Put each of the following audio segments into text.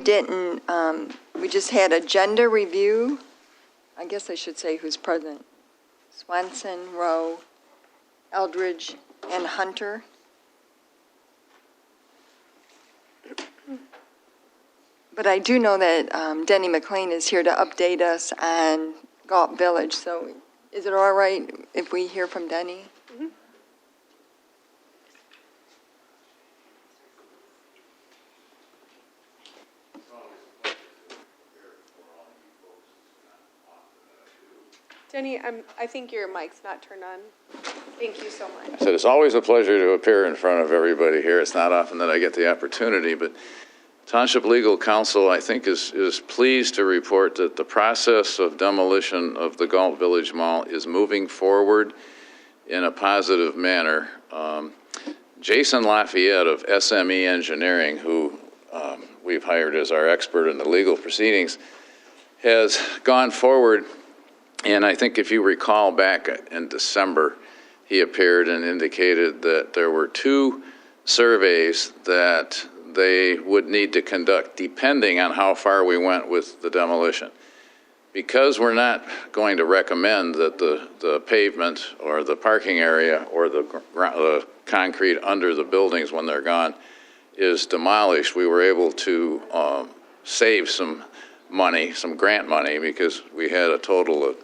didn't, we just had agenda review. I guess I should say who's present. Swanson, Rowe, Eldridge, and Hunter. But I do know that Denny McLean is here to update us on Galt Village. So is it all right if we hear from Denny? Mm-hmm. Denny, I think your mic's not turned on. Thank you so much. I said it's always a pleasure to appear in front of everybody here. It's not often that I get the opportunity, but Township Legal Counsel, I think, is pleased to report that the process of demolition of the Galt Village Mall is moving forward in a positive manner. Jason Lafayette of SME Engineering, who we've hired as our expert in the legal proceedings, has gone forward. And I think if you recall back in December, he appeared and indicated that there were 2 surveys that they would need to conduct depending on how far we went with the demolition. Because we're not going to recommend that the pavement or the parking area or the concrete under the buildings when they're gone is demolished, we were able to save some money, some grant money, because we had a total of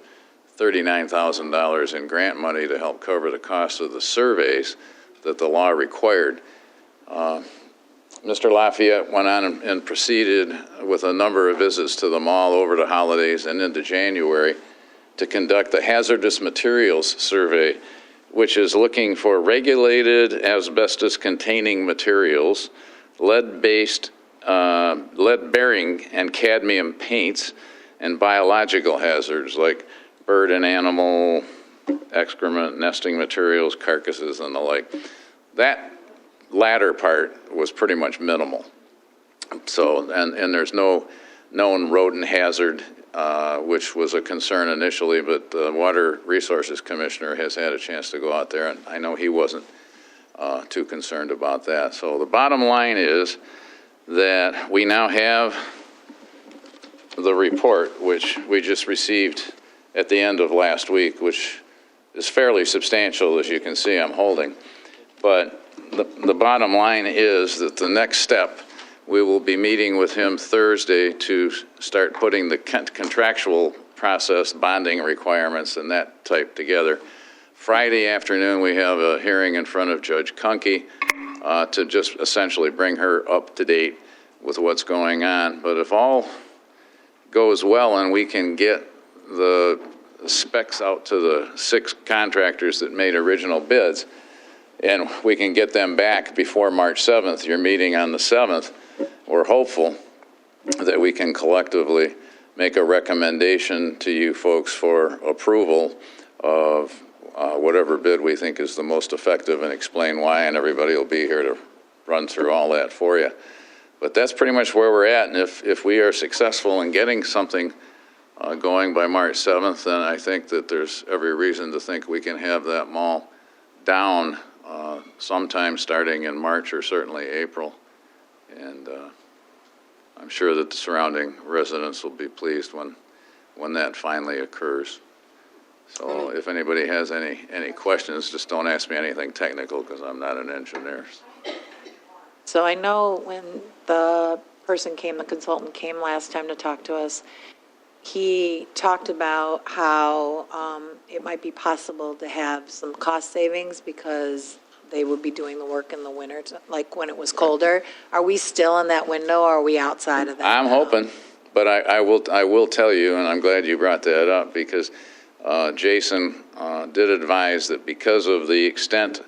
$39,000 in grant money to help cover the cost of the surveys that the law required. Mr. Lafayette went on and proceeded with a number of visits to the mall over the holidays and into January to conduct the hazardous materials survey, which is looking for regulated asbestos-containing materials, lead-bearing and cadmium paints, and biological hazards like bird and animal excrement, nesting materials, carcasses, and the like. That latter part was pretty much minimal. So, and there's no known rodent hazard, which was a concern initially, but the Water Resources Commissioner has had a chance to go out there, and I know he wasn't too concerned about that. So the bottom line is that we now have the report, which we just received at the end of last week, which is fairly substantial, as you can see I'm holding. But the bottom line is that the next step, we will be meeting with him Thursday to start putting the contractual process, bonding requirements, and that type together. Friday afternoon, we have a hearing in front of Judge Kunke to just essentially bring her up to date with what's going on. But if all goes well and we can get the specs out to the 6 contractors that made original bids, and we can get them back before March 7th, your meeting on the 7th, we're hopeful that we can collectively make a recommendation to you folks for approval of whatever bid we think is the most effective, and explain why, and everybody will be here to run through all that for you. But that's pretty much where we're at, and if we are successful in getting something going by March 7th, then I think that there's every reason to think we can have that mall down sometime starting in March or certainly April. And I'm sure that the surrounding residents will be pleased when that finally occurs. So if anybody has any questions, just don't ask me anything technical because I'm not an engineer. So I know when the consultant came last time to talk to us, he talked about how it might be possible to have some cost savings because they would be doing the work in the winter, like when it was colder. Are we still in that window, or are we outside of that? I'm hoping, but I will tell you, and I'm glad you brought that up, because Jason did advise that because of the extent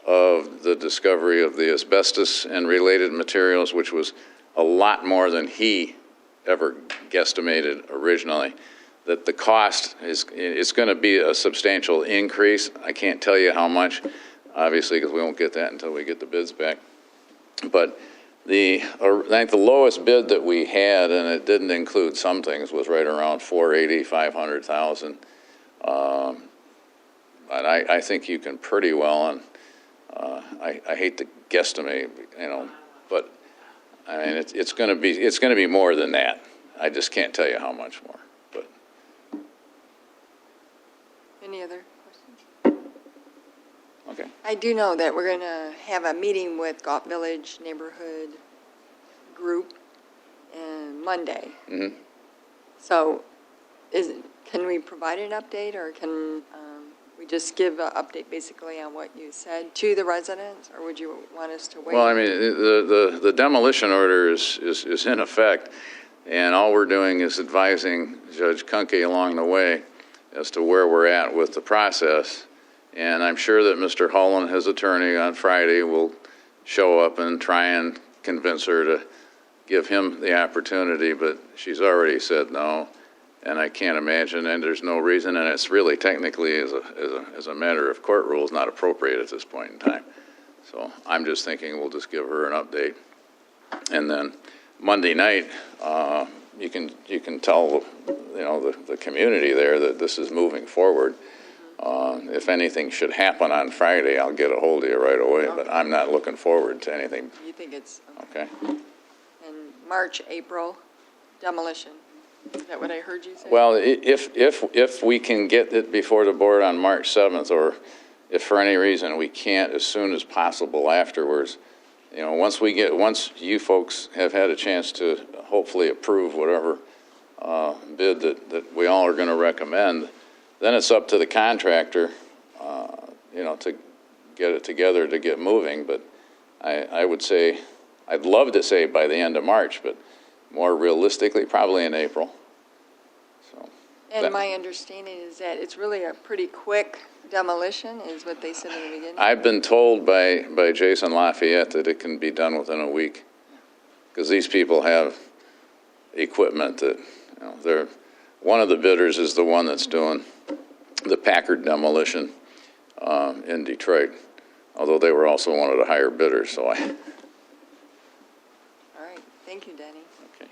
of the discovery of the asbestos and related materials, which was a lot more than he ever guesstimated originally, that the cost it's going to be a substantial increase. I can't tell you how much, obviously, because we won't get that until we get the bids back. But I think the lowest bid that we had, and it didn't include some things, was right around $480,000, $500,000. But I think you can pretty well, and I hate to guesstimate, but I mean, it's going to be more than that. I just can't tell you how much more, but. Any other questions? Okay. I do know that we're going to have a meeting with Galt Village Neighborhood Group on Monday. Mm-hmm. So can we provide an update, or can we just give an update basically on what you said to the residents, or would you want us to wait? Well, I mean, the demolition order is in effect, and all we're doing is advising Judge Kunke along the way as to where we're at with the process. And I'm sure that Mr. Hull and his attorney on Friday will show up and try and convince her to give him the opportunity, but she's already said no, and I can't imagine, and there's no reason, and it's really technically, as a matter of court rules, not appropriate at this point in time. So I'm just thinking we'll just give her an update. And then Monday night, you can tell, the community there that this is moving forward. If anything should happen on Friday, I'll get a hold of you right away, but I'm not looking forward to anything. You think it's Okay? in March, April, demolition? Is that what I heard you say? Well, if we can get it before the board on March 7th, or if for any reason we can't as soon as possible afterwards, once you folks have had a chance to hopefully approve whatever bid that we all are going to recommend, then it's up to the contractor, to get it together to get moving. But I would say, I'd love to say by the end of March, but more realistically, probably in April. So. And my understanding is that it's really a pretty quick demolition, is what they said in the beginning. I've been told by Jason Lafayette that it can be done within a week, because these people have equipment that, one of the bidders is the one that's doing the Packard demolition in Detroit, although they were also one of the higher bidders, so All right, thank you, Denny. Okay.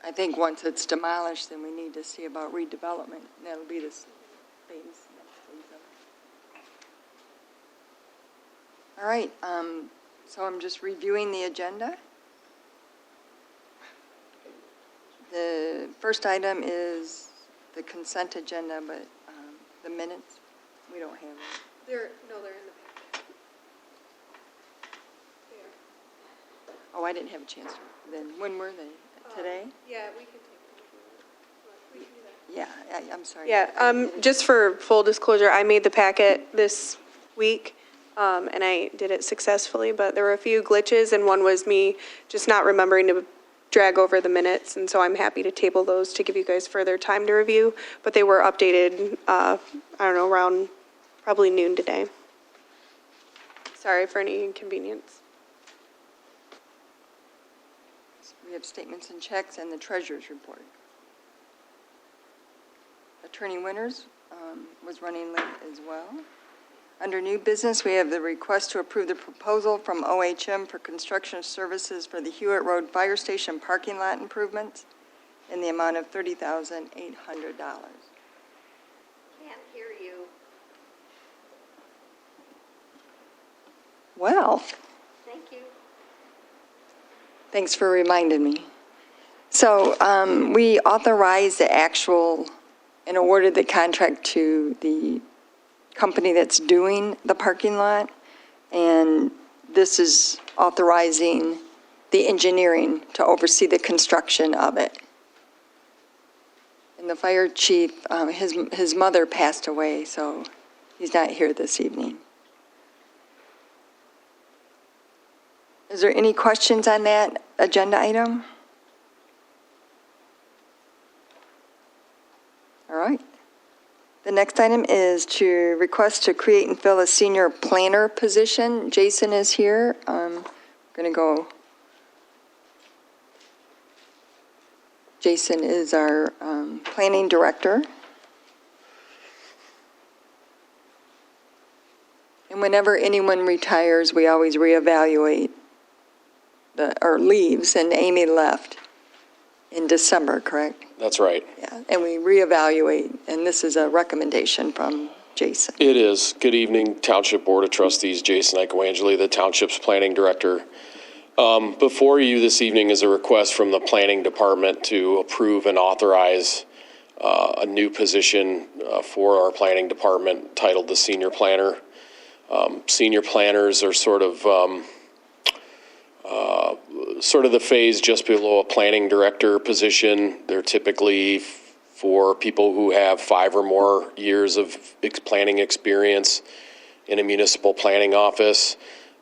I think once it's demolished, then we need to see about redevelopment. That'll be the things. All right, so I'm just reviewing the agenda. The first item is the consent agenda, but the minutes, we don't have them. They're in the packet. They are. Oh, I didn't have a chance to. Then, when were they? Today? Yeah, we can take them if you want. We can do that. Yeah, I'm sorry. Yeah, just for full disclosure, I made the packet this week, and I did it successfully, but there were a few glitches, and one was me just not remembering to drag over the minutes, and so I'm happy to table those to give you guys further time to review, but they were updated, I don't know, around probably noon today. Sorry for any inconvenience. We have statements and checks and the treasurer's report. Attorney Winters was running late as well. Under new business, we have the request to approve the proposal from OHM for construction services for the Hewitt Road Fire Station parking lot improvements in the amount of $30,800. Can't hear you. Well, Thank you. thanks for reminding me. So we authorized the actual and awarded the contract to the company that's doing the parking lot, and this is authorizing the engineering to oversee the construction of it. And the fire chief, his mother passed away, so he's not here this evening. Is there any questions on that agenda item? All right. The next item is to request to create and fill a senior planner position. Jason is here. I'm going to go. Jason is our planning director. And whenever anyone retires, we always reevaluate or leaves, and Amy left in December, correct? That's right. Yeah, and we reevaluate, and this is a recommendation from Jason. It is. Good evening, Township Board of Trustees. Jason Icawangeli, the Township's Planning Director. Before you this evening is a request from the Planning Department to approve and authorize a new position for our Planning Department titled the Senior Planner. Senior planners are sort of the phase just below a Planning Director position. They're typically for people who have 5 or more years of planning experience in a municipal planning office.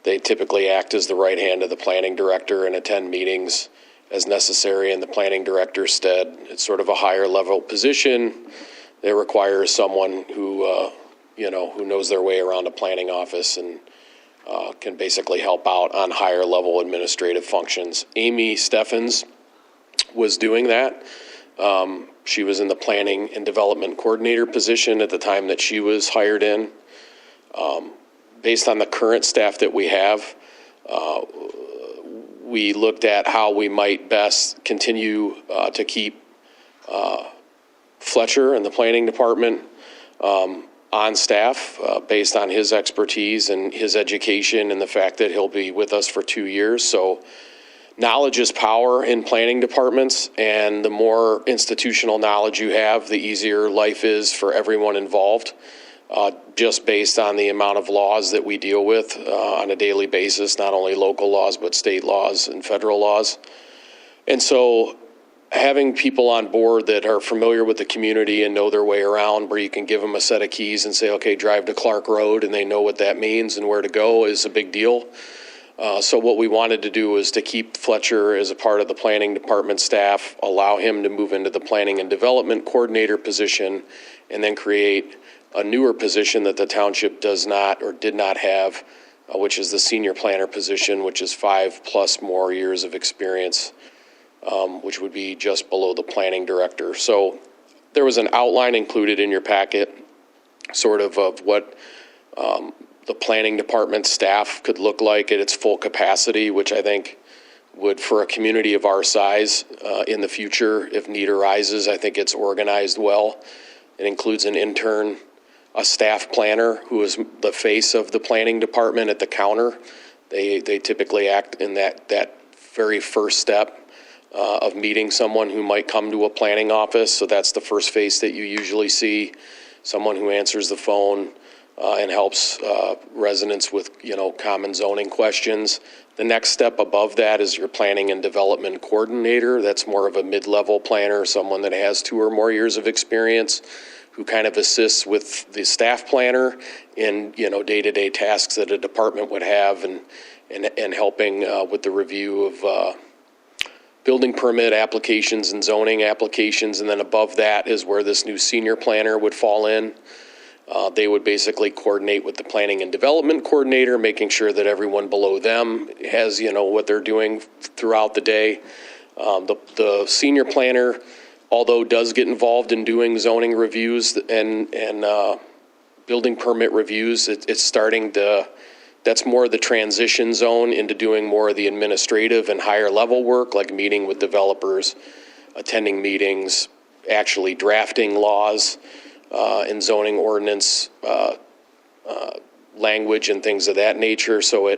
They typically act as the right hand of the planning director and attend meetings as necessary in the planning director's stead. It's sort of a higher level position. It requires someone who knows their way around a planning office and can basically help out on higher level administrative functions. Amy Steffens was doing that. She was in the planning and development coordinator position at the time that she was hired in. Based on the current staff that we have, we looked at how we might best continue to keep Fletcher in the planning department on staff based on his expertise and his education and the fact that he'll be with us for 2 years. So knowledge is power in planning departments, and the more institutional knowledge you have, the easier life is for everyone involved, just based on the amount of laws that we deal with on a daily basis, not only local laws, but state laws and federal laws. And so having people on board that are familiar with the community and know their way around, where you can give them a set of keys and say, okay, drive to Clark Road, and they know what that means and where to go, is a big deal. So what we wanted to do was to keep Fletcher as a part of the planning department staff, allow him to move into the planning and development coordinator position, and then create a newer position that the township does not or did not have, which is the senior planner position, which is 5+ more years of experience, which would be just below the planning director. So there was an outline included in your packet, sort of what the planning department staff could look like at its full capacity, which I think would, for a community of our size in the future, if need arises, I think it's organized well. It includes an intern, a staff planner who is the face of the planning department at the counter. They typically act in that very first step of meeting someone who might come to a planning office. So that's the first face that you usually see, someone who answers the phone and helps residents with, common zoning questions. The next step above that is your planning and development coordinator. That's more of a mid-level planner, someone that has 2 or more years of experience, who kind of assists with the staff planner in, day-to-day tasks that a department would have, and helping with the review of building permit applications and zoning applications. And then above that is where this new senior planner would fall in. They would basically coordinate with the planning and development coordinator, making sure that everyone below them has, what they're doing throughout the day. The senior planner, although does get involved in doing zoning reviews and building permit reviews, it's starting to, that's more the transition zone into doing more of the administrative and higher level work, like meeting with developers, attending meetings, actually drafting laws and zoning ordinance language and things of that nature. So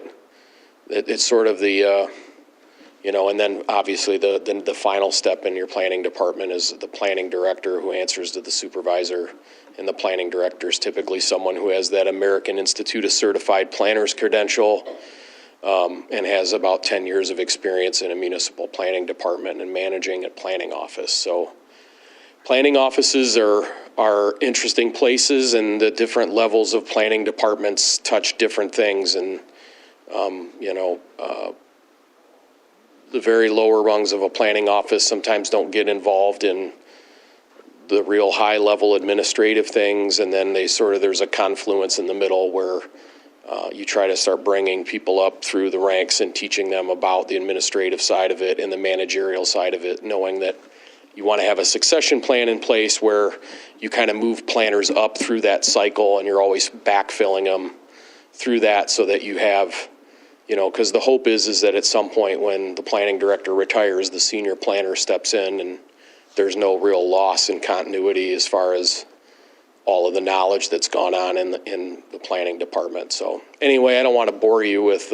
it's sort of the, and then obviously the final step in your planning department is the planning director, who answers to the supervisor. And the planning director is typically someone who has that American Institute of Certified Planners credential and has about 10 years of experience in a municipal planning department and managing a planning office. So planning offices are interesting places, and the different levels of planning departments touch different things. And, the very lower rungs of a planning office sometimes don't get involved in the real high level administrative things. And then there's a confluence in the middle where you try to start bringing people up through the ranks and teaching them about the administrative side of it and the managerial side of it, knowing that you want to have a succession plan in place where you kind of move planners up through that cycle, and you're always backfilling them through that, so that you have, because the hope is that at some point when the planning director retires, the senior planner steps in, and there's no real loss in continuity as far as all of the knowledge that's gone on in the planning department. So anyway, I don't want to bore you with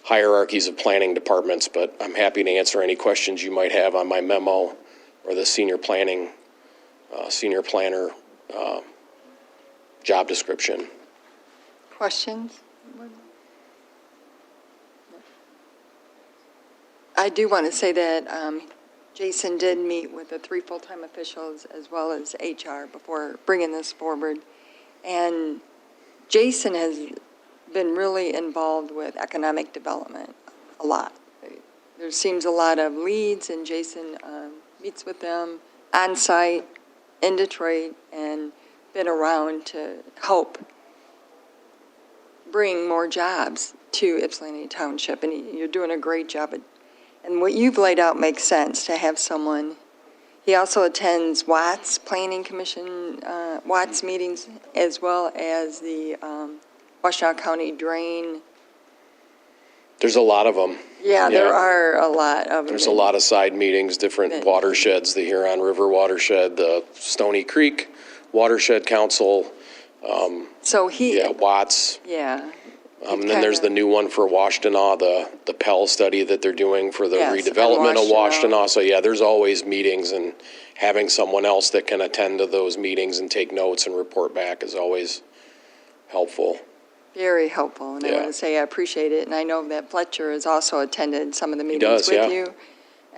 hierarchies of planning departments, but I'm happy to answer any questions you might have on my memo or the senior planner job description. Questions? I do want to say that Jason did meet with the 3 full-time officials as well as HR before bringing this forward. And Jason has been really involved with economic development a lot. There seems a lot of leads, and Jason meets with them on site in Detroit and been around to help bring more jobs to Ypsilanti Township. And you're doing a great job. And what you've laid out makes sense to have someone. He also attends Watts Planning Commission, Watts meetings, as well as the Washtenaw County Drain. There's a lot of them. Yeah, there are a lot of them. There's a lot of side meetings, different watersheds, the Huron River watershed, the Stony Creek Watershed Council. So he. Yeah, Watts. Yeah. And then there's the new one for Washtenaw, the Pell study that they're doing for the Yes, redevelopment of Washtenaw. Washtenaw. So yeah, there's always meetings, and having someone else that can attend to those meetings and take notes and report back is always helpful. Very helpful, and I Yeah. want to say I appreciate it. And I know that Fletcher has also attended some of the meetings does, with yeah.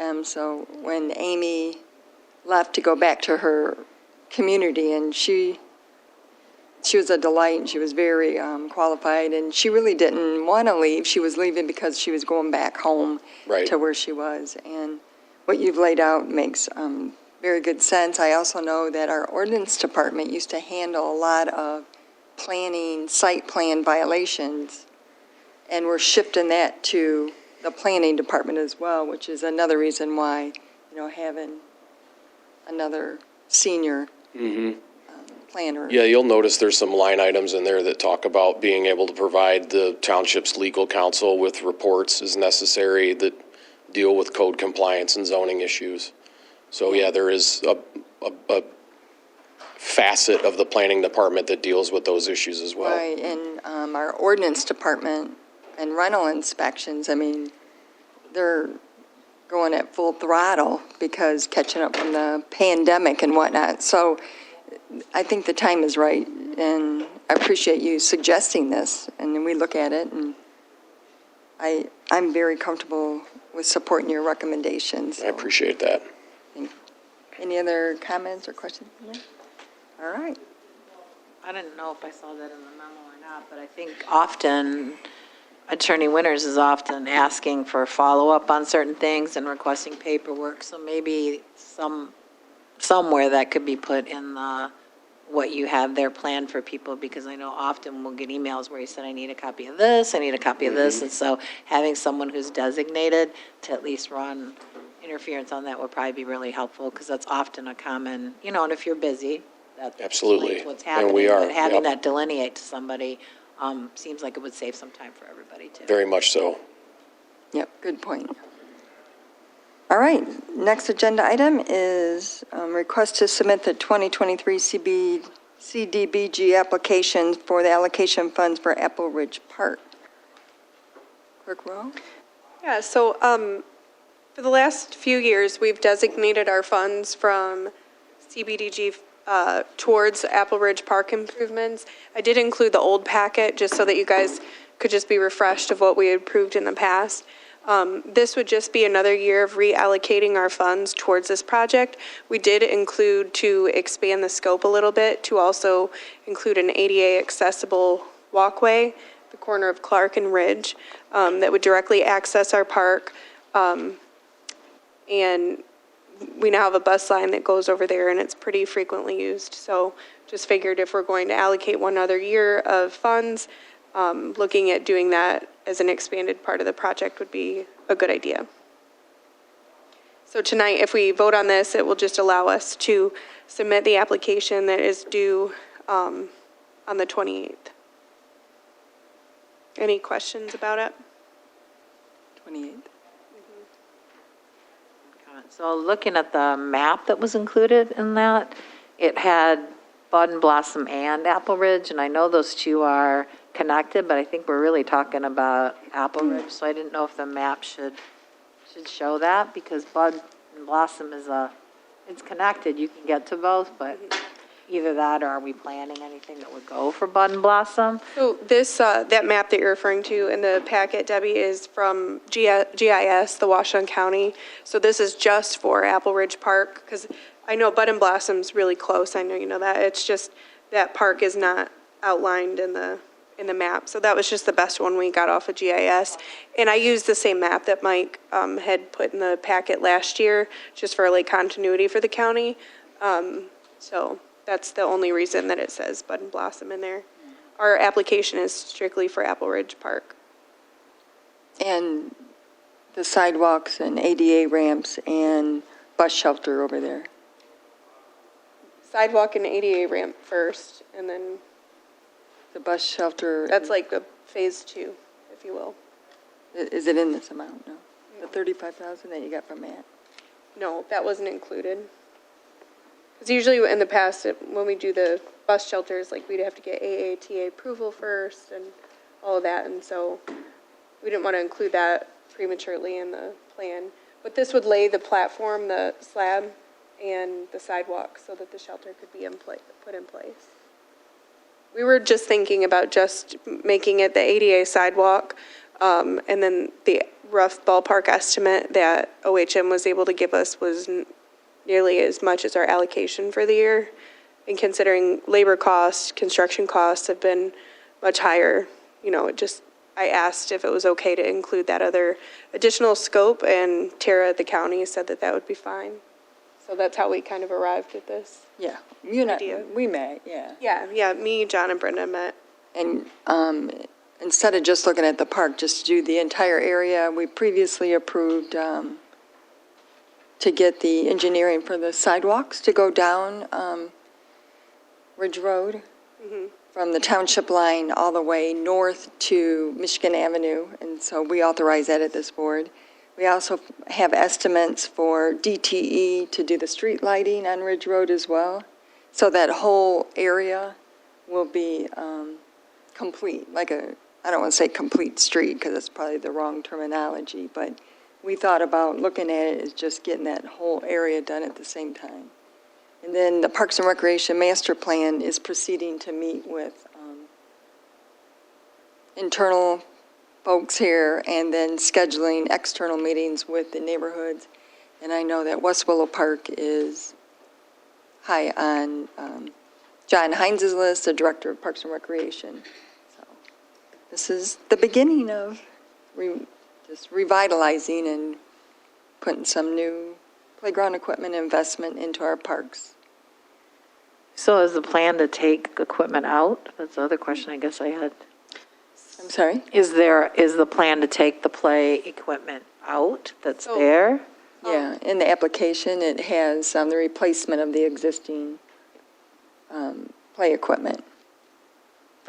you. So when Amy left to go back to her community, and she was a delight, and she was very qualified, and she really didn't want to leave. She was leaving because she was going back home Right. to where she was. And what you've laid out makes very good sense. I also know that our ordinance department used to handle a lot of planning, site plan violations, and we're shifting that to the planning department as well, which is another reason why, having another senior planner. Yeah, you'll notice there's some line items in there that talk about being able to provide the township's legal counsel with reports as necessary that deal with code compliance and zoning issues. So yeah, there is a facet of the planning department that deals with those issues as well. Right, and our ordinance department and rental inspections, I mean, they're going at full throttle because catching up from the pandemic and whatnot. So I think the time is right, and I appreciate you suggesting this, and then we look at it, and I'm very comfortable with supporting your recommendations. I appreciate that. Any other comments or questions? All right. I didn't know if I saw that in the memo or not, but I think often Attorney Winters is often asking for follow-up on certain things and requesting paperwork, so maybe somewhere that could be put in what you have there planned for people, because I know often we'll get emails where you said, I need a copy of this, I need a copy of this, and so having someone who's designated to at least run interference on that would probably be really helpful, because that's often a common, and if you're busy, that Absolutely. explains what's And happening. we are, But having yep. that delineate to somebody seems like it would save some time for everybody, too. Very much so. Yep, good point. All right, next agenda item is request to submit the 2023 CDBG application for the allocation funds for Apple Ridge Park. Clerk Rowe? Yeah, so for the last few years, we've designated our funds from CBDG towards Apple Ridge Park improvements. I did include the old packet just so that you guys could just be refreshed of what we had approved in the past. This would just be another year of reallocating our funds towards this project. We did include, to expand the scope a little bit, to also include an ADA accessible walkway, the corner of Clark and Ridge, that would directly access our park. And we now have a bus line that goes over there, and it's pretty frequently used. So just figured if we're going to allocate one other year of funds, looking at doing that as an expanded part of the project would be a good idea. So tonight, if we vote on this, it will just allow us to submit the application that is due on the 28th. Any questions about it? 28th. So looking at the map that was included in that, it had Bud and Blossom and Apple Ridge, and I know those two are connected, but I think we're really talking about Apple Ridge, so I didn't know if the map should show that, because Bud and Blossom it's connected, you can get to both, but either that or are we planning anything that would go for Bud and Blossom? So this, that map that you're referring to in the packet, Debbie, is from GIS, the Washington County. So this is just for Apple Ridge Park, because I know Bud and Blossom's really close. I know you know that. It's just that park is not outlined in the map. So that was just the best one we got off of GIS. And I used the same map that Mike had put in the packet last year, just for like continuity for the county. So that's the only reason that it says Bud and Blossom in there. Our application is strictly for Apple Ridge Park. And the sidewalks and ADA ramps and bus shelter over there. Sidewalk and ADA ramp first, and then The bus shelter. that's like a phase 2, if you will. Is it in this amount? No. The 35,000 that you got from Matt? No, that wasn't included. Because usually in the past, when we do the bus shelters, like we'd have to get AATA approval first and all of that, and so we didn't want to include that prematurely in the plan. But this would lay the platform, the slab, and the sidewalk so that the shelter could be put in place. We were just thinking about just making it the ADA sidewalk, and then the rough ballpark estimate that OHM was able to give us was nearly as much as our allocation for the year. And considering labor costs, construction costs have been much higher, I asked if it was okay to include that other additional scope, and Tara at the county said that that would be fine. So that's how we kind of arrived at this. Yeah. Idea. We met, yeah. Yeah, me, John, and Brenda met. And instead of just looking at the park, just do the entire area. We previously approved to get the engineering for the sidewalks to go down Ridge Road from the township line all the way north to Michigan Avenue. And so we authorize that at this board. We also have estimates for DTE to do the street lighting on Ridge Road as well. So that whole area will be complete, I don't want to say complete street because that's probably the wrong terminology, but we thought about looking at it as just getting that whole area done at the same time. And then the Parks and Recreation Master Plan is proceeding to meet with internal folks here and then scheduling external meetings with the neighborhoods. And I know that West Willow Park is high on John Hines' list, the Director of Parks and Recreation. So this is the beginning of just revitalizing and putting some new playground equipment investment into our parks. So is the plan to take equipment out? That's the other question I guess I had. I'm sorry? Is the plan to take the play equipment out that's there? Yeah, in the application, it has the replacement of the existing play equipment.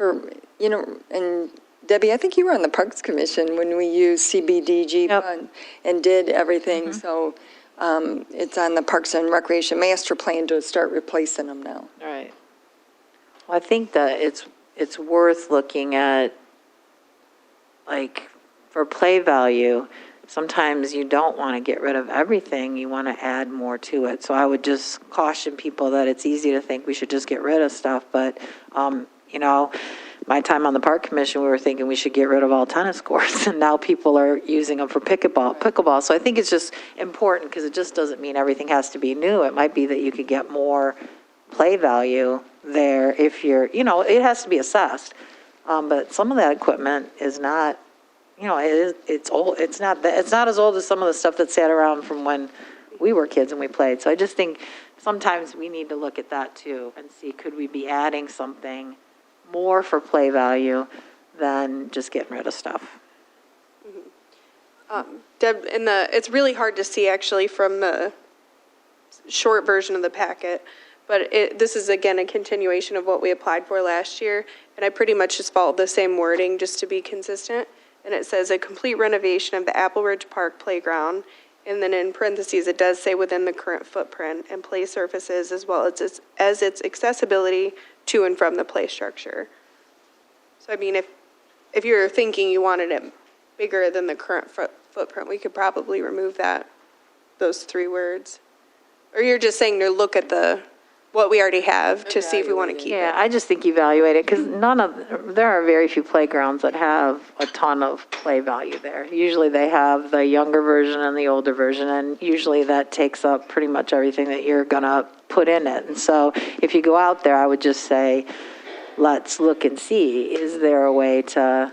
And Debbie, I think you were on the Parks Commission when we used CBDG fund and did everything. So it's on the Parks and Recreation Master Plan to start replacing them now. All right. Well, I think that it's worth looking at, like, for play value, sometimes you don't want to get rid of everything. You want to add more to it. So I would just caution people that it's easy to think we should just get rid of stuff. But, my time on the Park Commission, we were thinking we should get rid of all tennis courts. And now people are using them for pickleball. So I think it's just important because it just doesn't mean everything has to be new. It might be that you could get more play value there if you're, it has to be assessed. But some of that equipment is not, it's old. It's not as old as some of the stuff that sat around from when we were kids and we played. So I just think sometimes we need to look at that too and see, could we be adding something more for play value than just getting rid of stuff? Deb, it's really hard to see actually from the short version of the packet, but this is again a continuation of what we applied for last year, and I pretty much just followed the same wording just to be consistent. And it says a complete renovation of the Apple Ridge Park playground And then in parentheses, it does say within the current footprint and play surfaces as well as its accessibility to and from the play structure. So I mean, if you're thinking you wanted it bigger than the current footprint, we could probably remove those 3 words. Or you're just saying to look at what we already have to see if we want to keep Yeah, it. I just think evaluate it, because there are very few playgrounds that have a ton of play value there. Usually they have the younger version and the older version, and usually that takes up pretty much everything that you're gonna put in it. And so if you go out there, I would just say, let's look and see, is there a way to,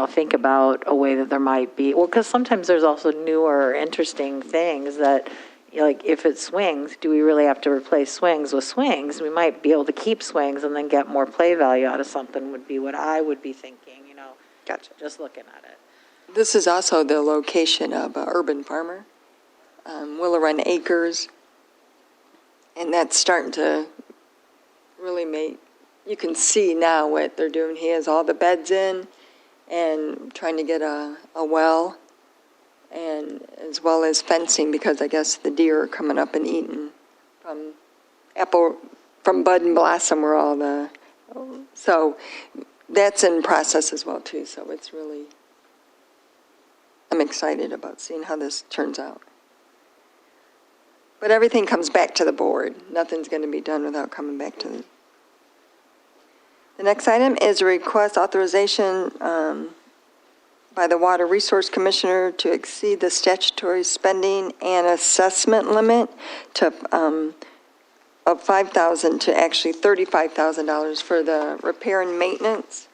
think about a way that there might be, well, because sometimes there's also newer, interesting things that, like, if it swings, do we really have to replace swings with swings? We might be able to keep swings and then get more play value out of something, would be what I would be thinking, Gotcha. just looking at it. This is also the location of Urban Farmer, Willow Run Acres, and that's starting to really you can see now what they're doing. He has all the beds in and trying to get a well, and as well as fencing, because I guess the deer are coming up and eating from bud and blossom where all so that's in process as well too. So it's really, I'm excited about seeing how this turns out. But everything comes back to the board. Nothing's going to be done without coming back to the next item is a request authorization by the Water Resource Commissioner to exceed the statutory spending and assessment limit of $5,000 to actually $35,000 for the repair and maintenance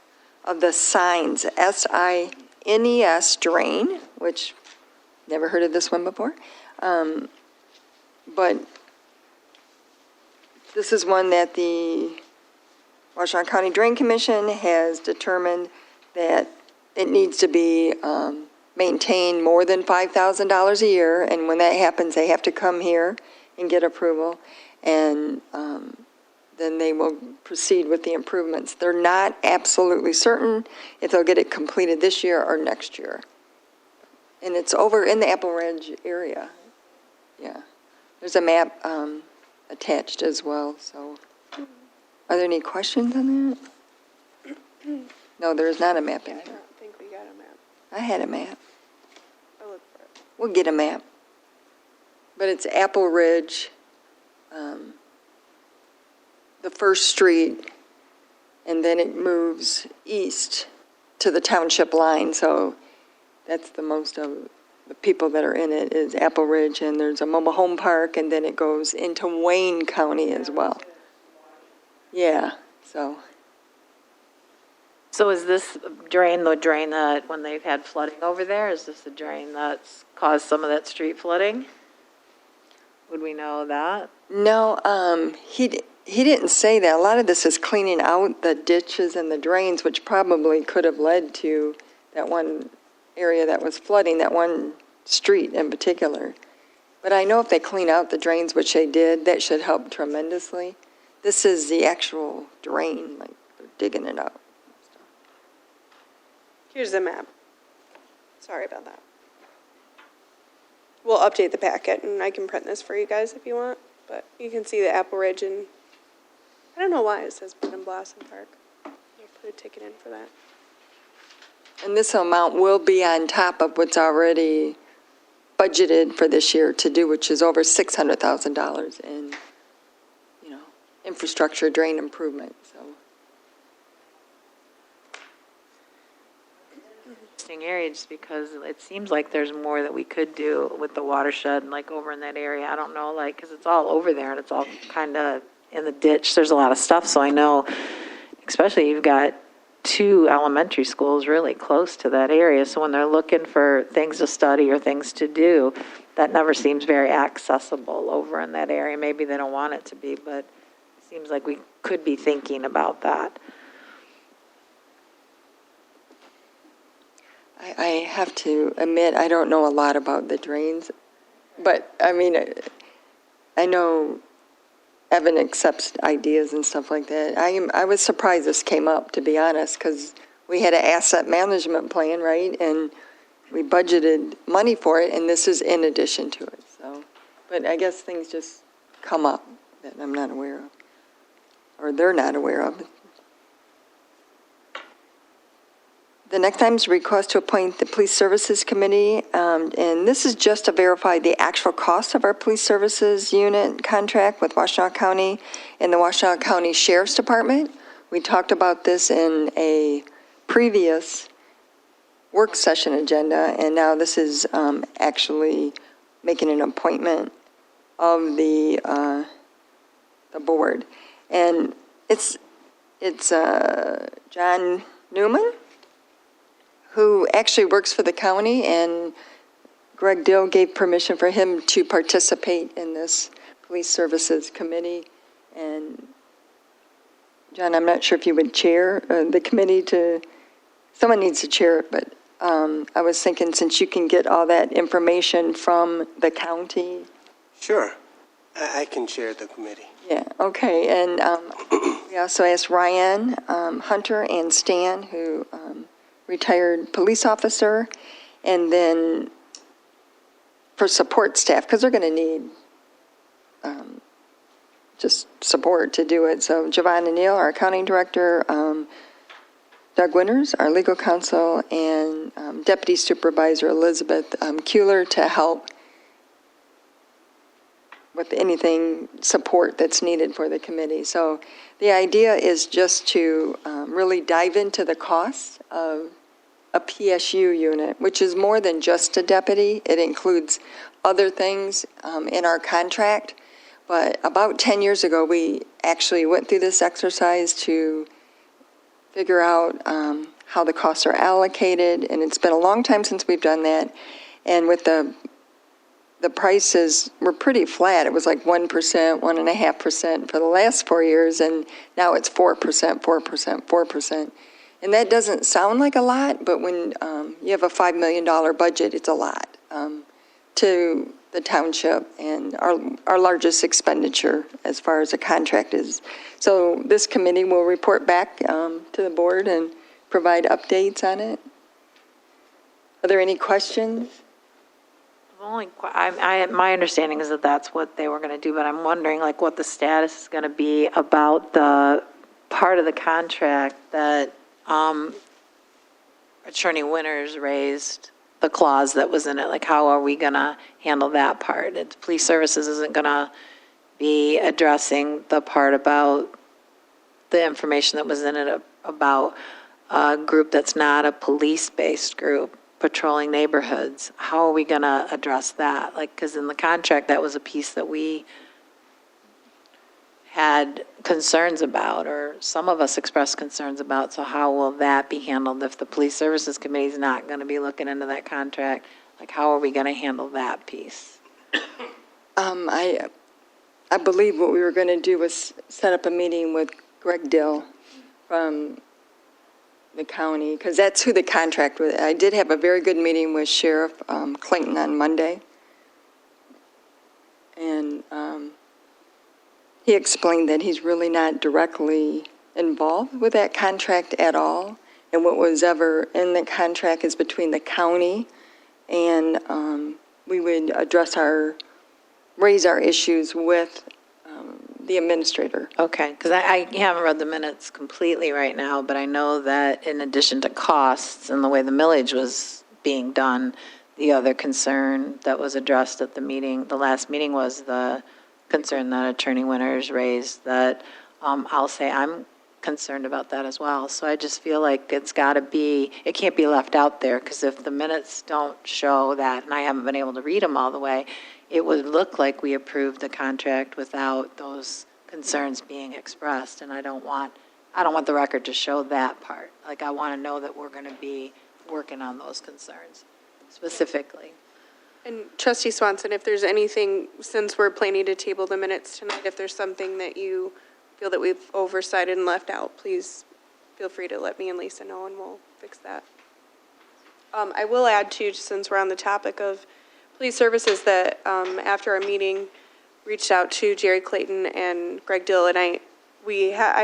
of the signs, SINES drain, which never heard of this one before. But this is one that the Washington County Drain Commission has determined that it needs to be maintained more than $5,000 a year, and when that happens, they have to come here and get approval, and then they will proceed with the improvements. They're not absolutely certain if they'll get it completed this year or next year. And it's over in the Apple Ridge area. Yeah. There's a map attached as well, so. Are there any questions on that? No, there is not a map in I here. don't think we got a map. I had a map. I'll look for it. We'll get a map. But it's Apple Ridge, the first street, and then it moves east to the township line. So that's the most of the people that are in it is Apple Ridge, and there's a mobile home park, and then it goes into Wayne County as well. Yeah, so. So is this drain the drain that, when they've had flooding over there, is this the drain that's caused some of that street flooding? Would we know that? No, he didn't say that. A lot of this is cleaning out the ditches and the drains, which probably could have led to that one area that was flooding, that one street in particular. But I know if they clean out the drains, which they did, that should help tremendously. This is the actual drain, like they're digging it out. Here's the map. Sorry about that. We'll update the packet, and I can print this for you guys if you want. But you can see the Apple Ridge, and I don't know why it says Bud and Blossom Park. I'll put a ticket in for that. And this amount will be on top of what's already budgeted for this year to do, which is over $600,000 in, infrastructure drain improvement, so. Interesting area, just because it seems like there's more that we could do with the watershed, like over in that area. I don't know, like, because it's all over there and it's all kind of in the ditch. There's a lot of stuff, so I know, especially you've got 2 elementary schools really close to that area. So when they're looking for things to study or things to do, that never seems very accessible over in that area. Maybe they don't want it to be, but it seems like we could be thinking about that. I have to admit, I don't know a lot about the drains, but I mean, I know Evan accepts ideas and stuff like that. I was surprised this came up, to be honest, because we had an asset management plan, right? And we budgeted money for it, and this is in addition to it, so. But I guess things just come up that I'm not aware of, or they're not aware of. The next item is a request to appoint the Police Services Committee, and this is just to verify the actual cost of our Police Services Unit contract with Washtenaw County and the Washtenaw County Sheriff's Department. We talked about this in a previous work session agenda, and now this is actually making an appointment of the board. And it's John Newman, who actually works for the county, and Greg Dill gave permission for him to participate in this Police Services Committee. And John, I'm not sure if you would chair the committee someone needs to chair it, but I was thinking since you can get all that information from the county. Sure, I can chair the committee. Yeah, okay, and we also asked Ryan Hunter and Stan, who retired police officer, and then for support staff, because they're going to need just support to do it. So Javon Neal, our accounting director, Doug Winters, our legal counsel, and Deputy Supervisor Elizabeth Kuehler to help with anything support that's needed for the committee. So the idea is just to really dive into the costs of a PSU unit, which is more than just a deputy. It includes other things in our contract. But about 10 years ago, we actually went through this exercise to figure out how the costs are allocated, and it's been a long time since we've done that. And with the prices were pretty flat. It was like 1%, 1.5% for the last 4 years, and now it's 4%, 4%, 4%. And that doesn't sound like a lot, but when you have a $5 million budget, it's a lot to the township and our largest expenditure as far as the contract is. So this committee will report back to the board and provide updates on it. Are there any questions? My understanding is that that's what they were going to do, but I'm wondering like what the status is going to be about the part of the contract that Attorney Winters raised the clause that was in it. Like, how are we going to handle that part? Police Services isn't going to be addressing the part about the information that was in it about a group that's not a police-based group patrolling neighborhoods. How are we going to address that? Like, because in the contract, that was a piece that we had concerns about, or some of us expressed concerns about. So how will that be handled if the Police Services Committee is not going to be looking into that contract? Like, how are we going to handle that piece? I believe what we were going to do was set up a meeting with Greg Dill from the county, because that's who the contract was. I did have a very good meeting with Sheriff Clayton on Monday, and he explained that he's really not directly involved with that contract at all, and what was ever in the contract is between the county, and we would raise our issues with the administrator. Okay, because I haven't read the minutes completely right now, but I know that in addition to costs and the way the millage was being done, the other concern that was addressed at the last meeting was the concern that Attorney Winters raised that I'll say I'm concerned about that as well. So I just feel like it can't be left out there, because if the minutes don't show that, and I haven't been able to read them all the way, it would look like we approved the contract without those concerns being expressed, and I don't want the record to show that part. Like, I want to know that we're going to be working on those concerns specifically. And Trustee Swanson, if there's anything, since we're planning to table the minutes tonight, if there's something that you feel that we've oversighted and left out, please feel free to let me and Lisa know, and we'll fix that. I will add, too, since we're on the topic of Police Services, that after our meeting, reached out to Jerry Clayton and Greg Dill, and I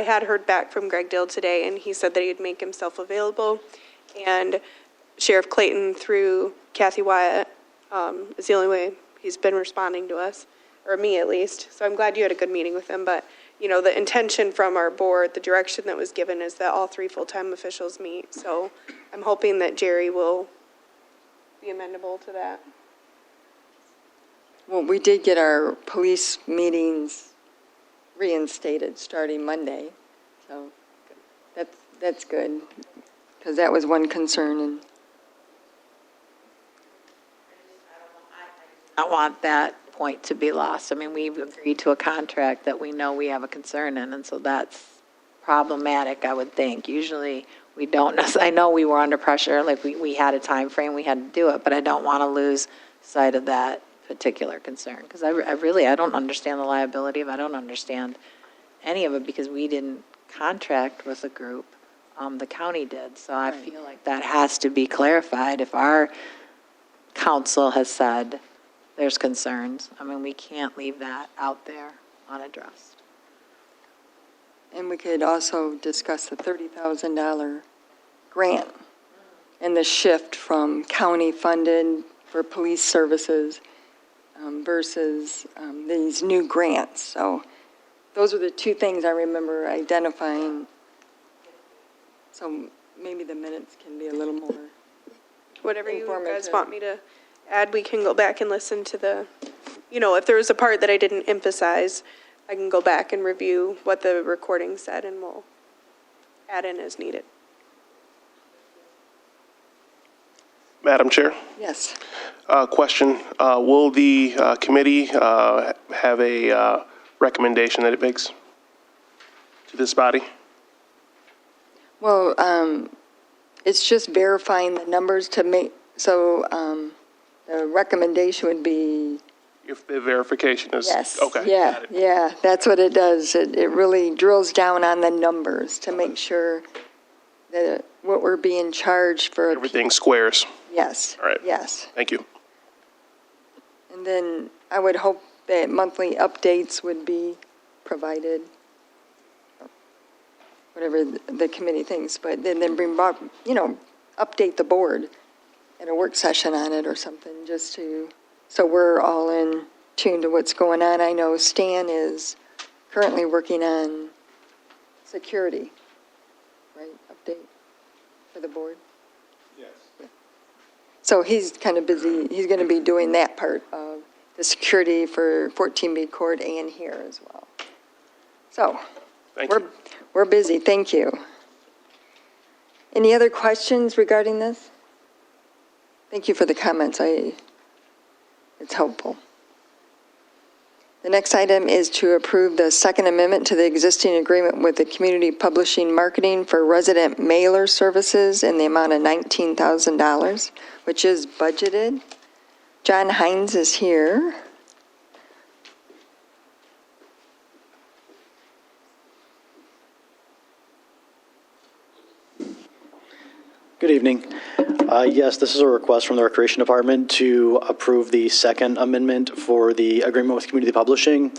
had heard back from Greg Dill today, and he said that he'd make himself available, and Sheriff Clayton through Kathy Wyatt is the only way he's been responding to us, or me at least. So I'm glad you had a good meeting with him. But, you know, the intention from our board, the direction that was given is that all 3 full-time officials meet. So I'm hoping that Jerry will be amenable to that. Well, we did get our police meetings reinstated starting Monday, so that's good, because that was one concern. And I want that point to be lost. I mean, we've agreed to a contract that we know we have a concern in, and so that's problematic, I would think. Usually, we don't, I know we were under pressure, like we had a time frame, we had to do it, but I don't want to lose sight of that particular concern, because I don't understand the liability of it. I don't understand any of it, because we didn't contract with a group. The county did, so I feel like that has to be clarified. If our council has said there's concerns, I mean, we can't leave that out there unaddressed. And we could also discuss the $30,000 grant and the shift from county-funded for police services versus these new grants. So those are the 2 things I remember identifying. So maybe the minutes can be a little more. Whatever you guys Informative. want me to add, we can go back and listen to the, you know, if there was a part that I didn't emphasize, I can go back and review what the recording said, and we'll add in as needed. Madam Chair, Yes. question. Will the committee have a recommendation that it makes to this body? Well, it's just verifying the numbers to make, so the recommendation would be, If the verification is? yes. Okay. Yeah, got it. yeah, that's what it does. It really drills down on the numbers to make sure that what we're being charged for. Everything squares. Yes. All right. Yes. Thank you. And then I would hope that monthly updates would be provided, whatever the committee thinks, but then bring back, update the board at a work session on it or something, just to, so we're all in tune to what's going on. I know Stan is currently working on security, right, update for the board? Yes. So he's kind of busy, he's going to be doing that part of the security for 14B Court and here as well. So, Thank you. we're busy, thank you. Any other questions regarding this? Thank you for the comments, it's helpful. The next item is to approve the second amendment to the existing agreement with the Community Publishing Marketing for resident mailer services in the amount of $19,000, which is budgeted. John Hines is here. Good evening. Yes, this is a request from the Recreation Department to approve the second amendment for the agreement with Community Publishing.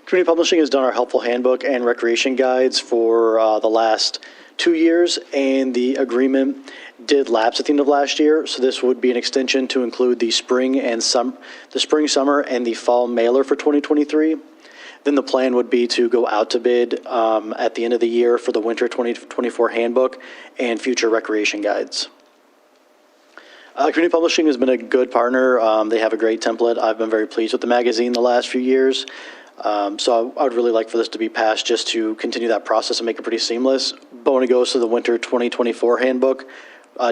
Community Publishing has done our helpful handbook and recreation guides for the last 2 years, and the agreement did lapse at the end of last year. So this would be an extension to include the spring, summer, and the fall mailer for 2023. Then the plan would be to go out to bid at the end of the year for the winter 2024 handbook and future recreation guides. Community Publishing has been a good partner. They have a great template. I've been very pleased with the magazine the last few years. So I would really like for this to be passed just to continue that process and make it pretty seamless. But when it goes to the winter 2024 handbook,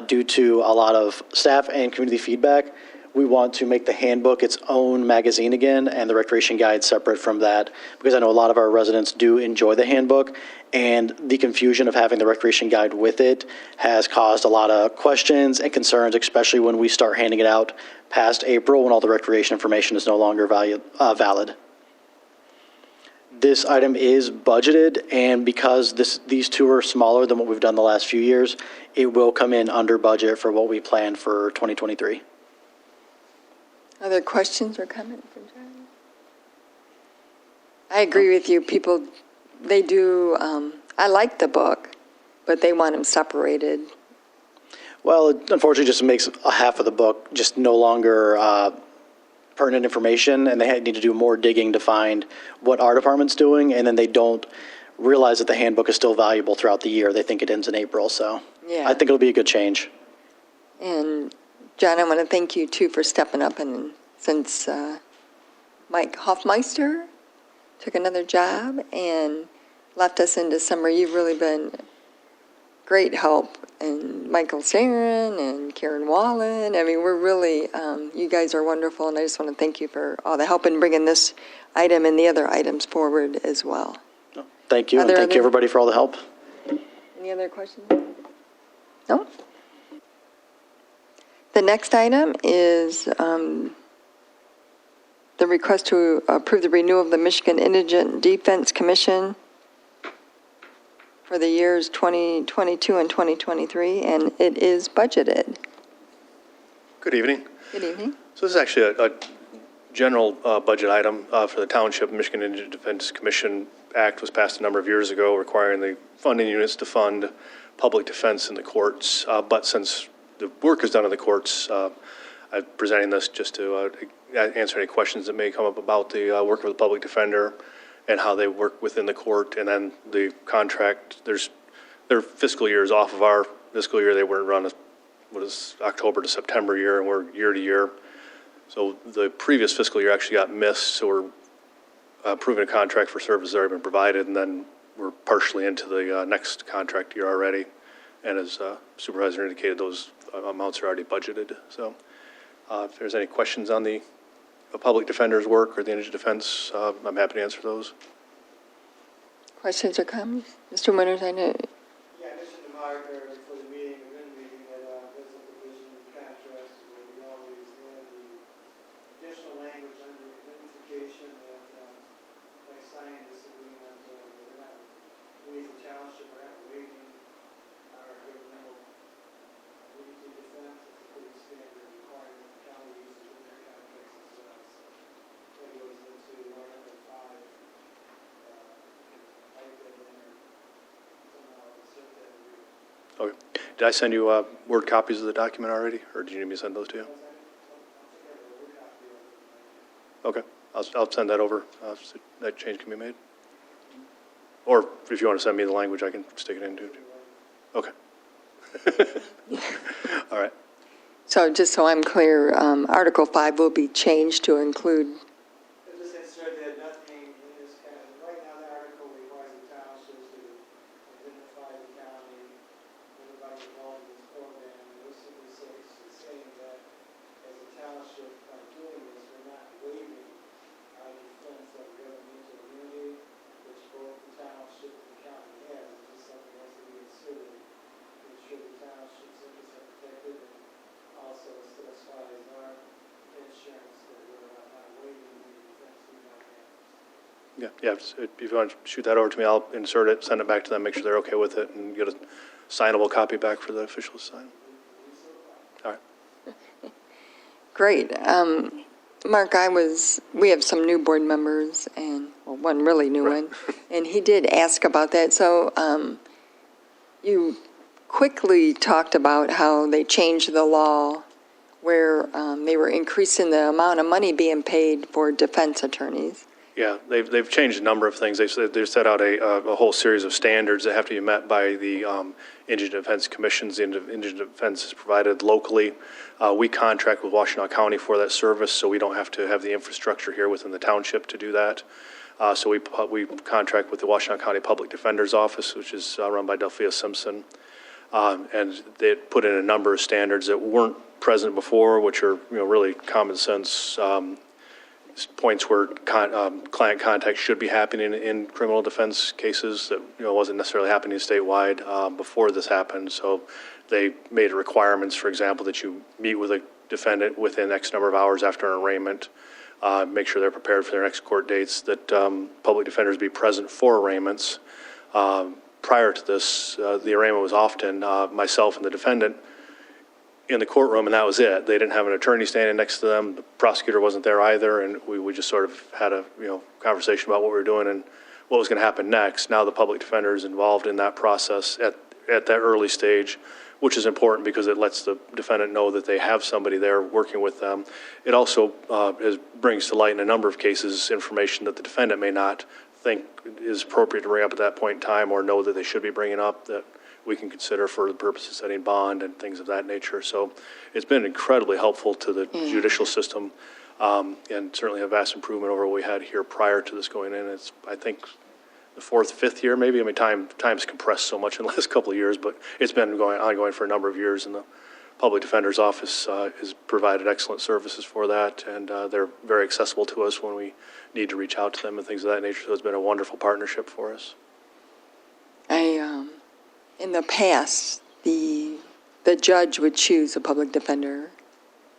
due to a lot of staff and community feedback, we want to make the handbook its own magazine again and the recreation guide separate from that, because I know a lot of our residents do enjoy the handbook, and the confusion of having the recreation guide with it has caused a lot of questions and concerns, especially when we start handing it out past April when all the recreation information is no longer valid. This item is budgeted, and because these two are smaller than what we've done the last few years, it will come in under budget for what we planned for 2023. Other questions or comments from John? I agree with you. People, they do, I like the book, but they want them separated. Well, it unfortunately just makes a half of the book just no longer pertinent information, and they need to do more digging to find what our department's doing, and then they don't realize that the handbook is still valuable throughout the year. They think it ends in April, so Yeah. I think it'll be a good change. And John, I want to thank you too for stepping up, and since Mike Hoffmeister took another job and left us in December, you've really been great help. And Michael Sarin and Karen Wallen, I mean, we're really, you guys are wonderful, and I just want to thank you for all the help in bringing this item and the other items forward as well. Thank you, Are and there thank you, other- everybody, for all the help. Any other questions? No? The next item is the request to approve the renewal of the Michigan Indigent Defense Commission for the years 2022 and 2023, and it is budgeted. Good evening. Good evening. So this is actually a general budget item for the township. Michigan Indigent Defense Commission Act was passed a number of years ago requiring the funding units to fund public defense in the courts. But since the work is done in the courts, I'm presenting this just to answer any questions that may come up about the work of the public defender and how they work within the court, and then the contract. Their fiscal year is off of our fiscal year. They weren't run what is October to September year, and we're year to year. So the previous fiscal year actually got missed, so we're approving a contract for services that have been provided, and then we're partially into the next contract year already. And as Supervisor indicated, those amounts are already budgeted. So if there's any questions on the public defender's work or the indigent defense, I'm happy to answer those. Questions or comments? Mr. Winters, I know. Yeah, Mr. DeMark, for the meeting, we're in the meeting that there's a provision in contrast where we always add the additional language under identification that by signing this agreement, we're not, we as a township are not waiving our governmental immunity defense. It's a pretty standard requirement the county uses with their contracts as well. So that goes into 105. Okay. Did I send you Word copies of the document already, or do you need me to send those to you? Okay, I'll send that over. So that change can be made. Or if you want to send me the language, I can stick it in too. Okay. All right. So just so I'm clear, Article 5 will be changed to include. Just insert that nothing in this kind of, right now the article requires the township to identify the county, everybody involved in this program. And this simply is saying that as a township by doing this, we're not waiving our defense of governmental immunity, which both the township and the county has. It's just something that has to be considered to ensure the township's interests are protected, and also satisfies our insurance that we're not waiving the defense we might have. Yeah. If you want to shoot that over to me, I'll insert it, send it back to them, make sure they're okay with it, and get a signable copy back for the officials to sign. All right. Great. Mark, we have some new board members, and well, one really new one, and he did ask about that. So you quickly talked about how they changed the law where they were increasing the amount of money being paid for defense attorneys. Yeah, they've changed a number of things. They've set out a whole series of standards that have to be met by the Indigent Defense Commissions. The Indigent Defense is provided locally. We contract with Washtenaw County for that service, so we don't have to have the infrastructure here within the township to do that. So we contract with the Washtenaw County Public Defender's Office, which is run by Delphia Simpson. And they put in a number of standards that weren't present before, which are really common sense points where client contact should be happening in criminal defense cases that wasn't necessarily happening statewide before this happened. So they made requirements, for example, that you meet with a defendant within X number of hours after an arraignment, make sure they're prepared for their next court dates, that public defenders be present for arraignments. Prior to this, the arraignment was often myself and the defendant in the courtroom, and that was it. They didn't have an attorney standing next to them. The prosecutor wasn't there either, and we just sort of had a conversation about what we were doing and what was going to happen next. Now the public defender is involved in that process at that early stage which is important because it lets the defendant know that they have somebody there working with them. It also brings to light in a number of cases information that the defendant may not think is appropriate to bring up at that point in time or know that they should be bringing up that we can consider for the purpose of setting bond and things of that nature. So it's been incredibly helpful to the judicial system and certainly a vast improvement over what we had here prior to this going in. It's, I think, the fourth, fifth year maybe. I mean, time's compressed so much in the last couple of years, but it's been ongoing for a number of years, and the Public Defender's Office has provided excellent services for that, and they're very accessible to us when we need to reach out to them and things of that nature. So it's been a wonderful partnership for us. In the past, the judge would choose a public defender.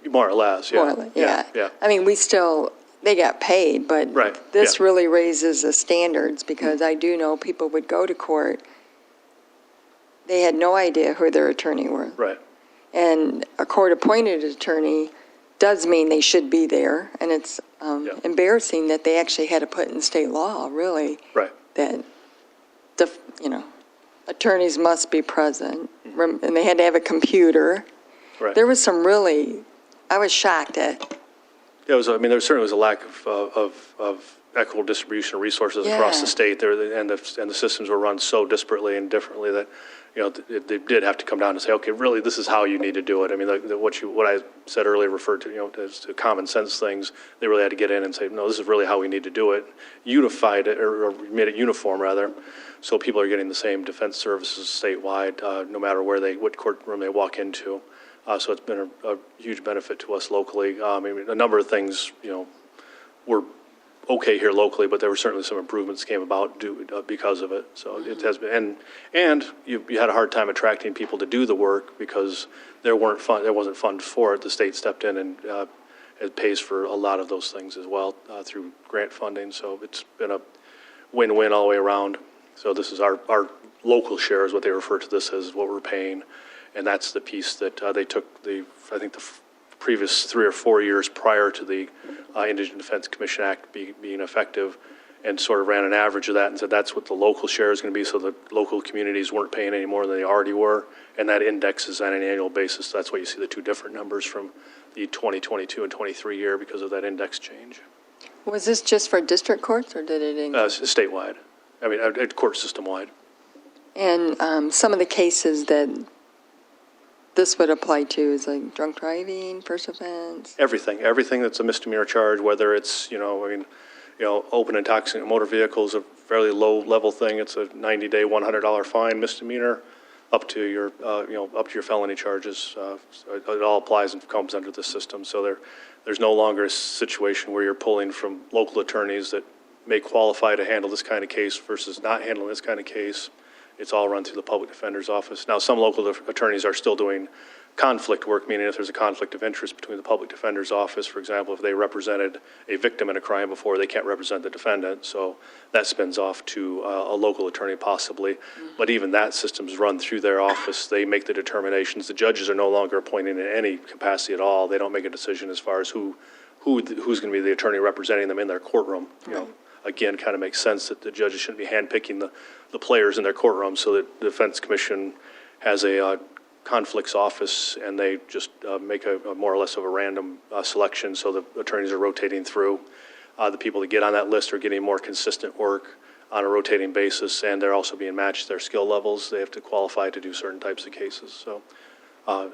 More or less, yeah. More or less, yeah. Yeah. I mean, they got paid, but Right, this yeah. really raises the standards because I do know people would go to court. They had no idea who their attorney were. Right. And a court-appointed attorney does mean they should be there, and it's embarrassing that they actually had to put in state law, really, Right. that, attorneys must be present, and they had to have a computer. Right. There was some really, I was shocked at. Yeah, there certainly was a lack of equitable distribution of resources across the state there, and the systems were run so disparately and differently that, they did have to come down and say, okay, really, this is how you need to do it. I mean, what I said earlier referred to, as to common sense things. They really had to get in and say, no, this is really how we need to do it. Unified it, or made it uniform rather, so people are getting the same defense services statewide, no matter what courtroom they walk into. So it's been a huge benefit to us locally. I mean, a number of things, were okay here locally, but there were certainly some improvements came about because of it. So it has been, and you had a hard time attracting people to do the work because there wasn't funds for it. The state stepped in and it pays for a lot of those things as well through grant funding. So it's been a win-win all the way around. So this is our local share is what they refer to this as, what we're paying. And that's the piece that they took I think the previous 3 or 4 years prior to the Indigent Defense Commission Act being effective and sort of ran an average of that and said that's what the local share is going to be, so the local communities weren't paying any more than they already were, and that indexes on an annual basis. So that's why you see the two different numbers from the 2022 and 23 year because of that index change. Was this just for district courts, or did it include? Statewide. I mean, court system-wide. And some of the cases that this would apply to is like drunk driving, first offense? Everything that's a misdemeanor charge, whether it's, open intoxicating motor vehicle is a fairly low-level thing. It's a 90-day, $100 fine misdemeanor, up to your felony charges. It all applies and comes under the system. So there's no longer a situation where you're pulling from local attorneys that may qualify to handle this kind of case versus not handling this kind of case. It's all run through the Public Defender's Office. Now, some local attorneys are still doing conflict work, meaning if there's a conflict of interest between the Public Defender's Office, for example, if they represented a victim in a crime before, they can't represent the defendant. So that spins off to a local attorney possibly. But even that system's run through their office. They make the determinations. The judges are no longer appointing in any capacity at all. They don't make a decision as far as who's going to be the attorney representing them in their courtroom. Again, kind of makes sense that the judges shouldn't be handpicking the players in their courtroom, so that the Defense Commission has a conflicts office, and they just make a more or less of a random selection, so the attorneys are rotating through. The people that get on that list are getting more consistent work on a rotating basis, and they're also being matched their skill levels. They have to qualify to do certain types of cases. So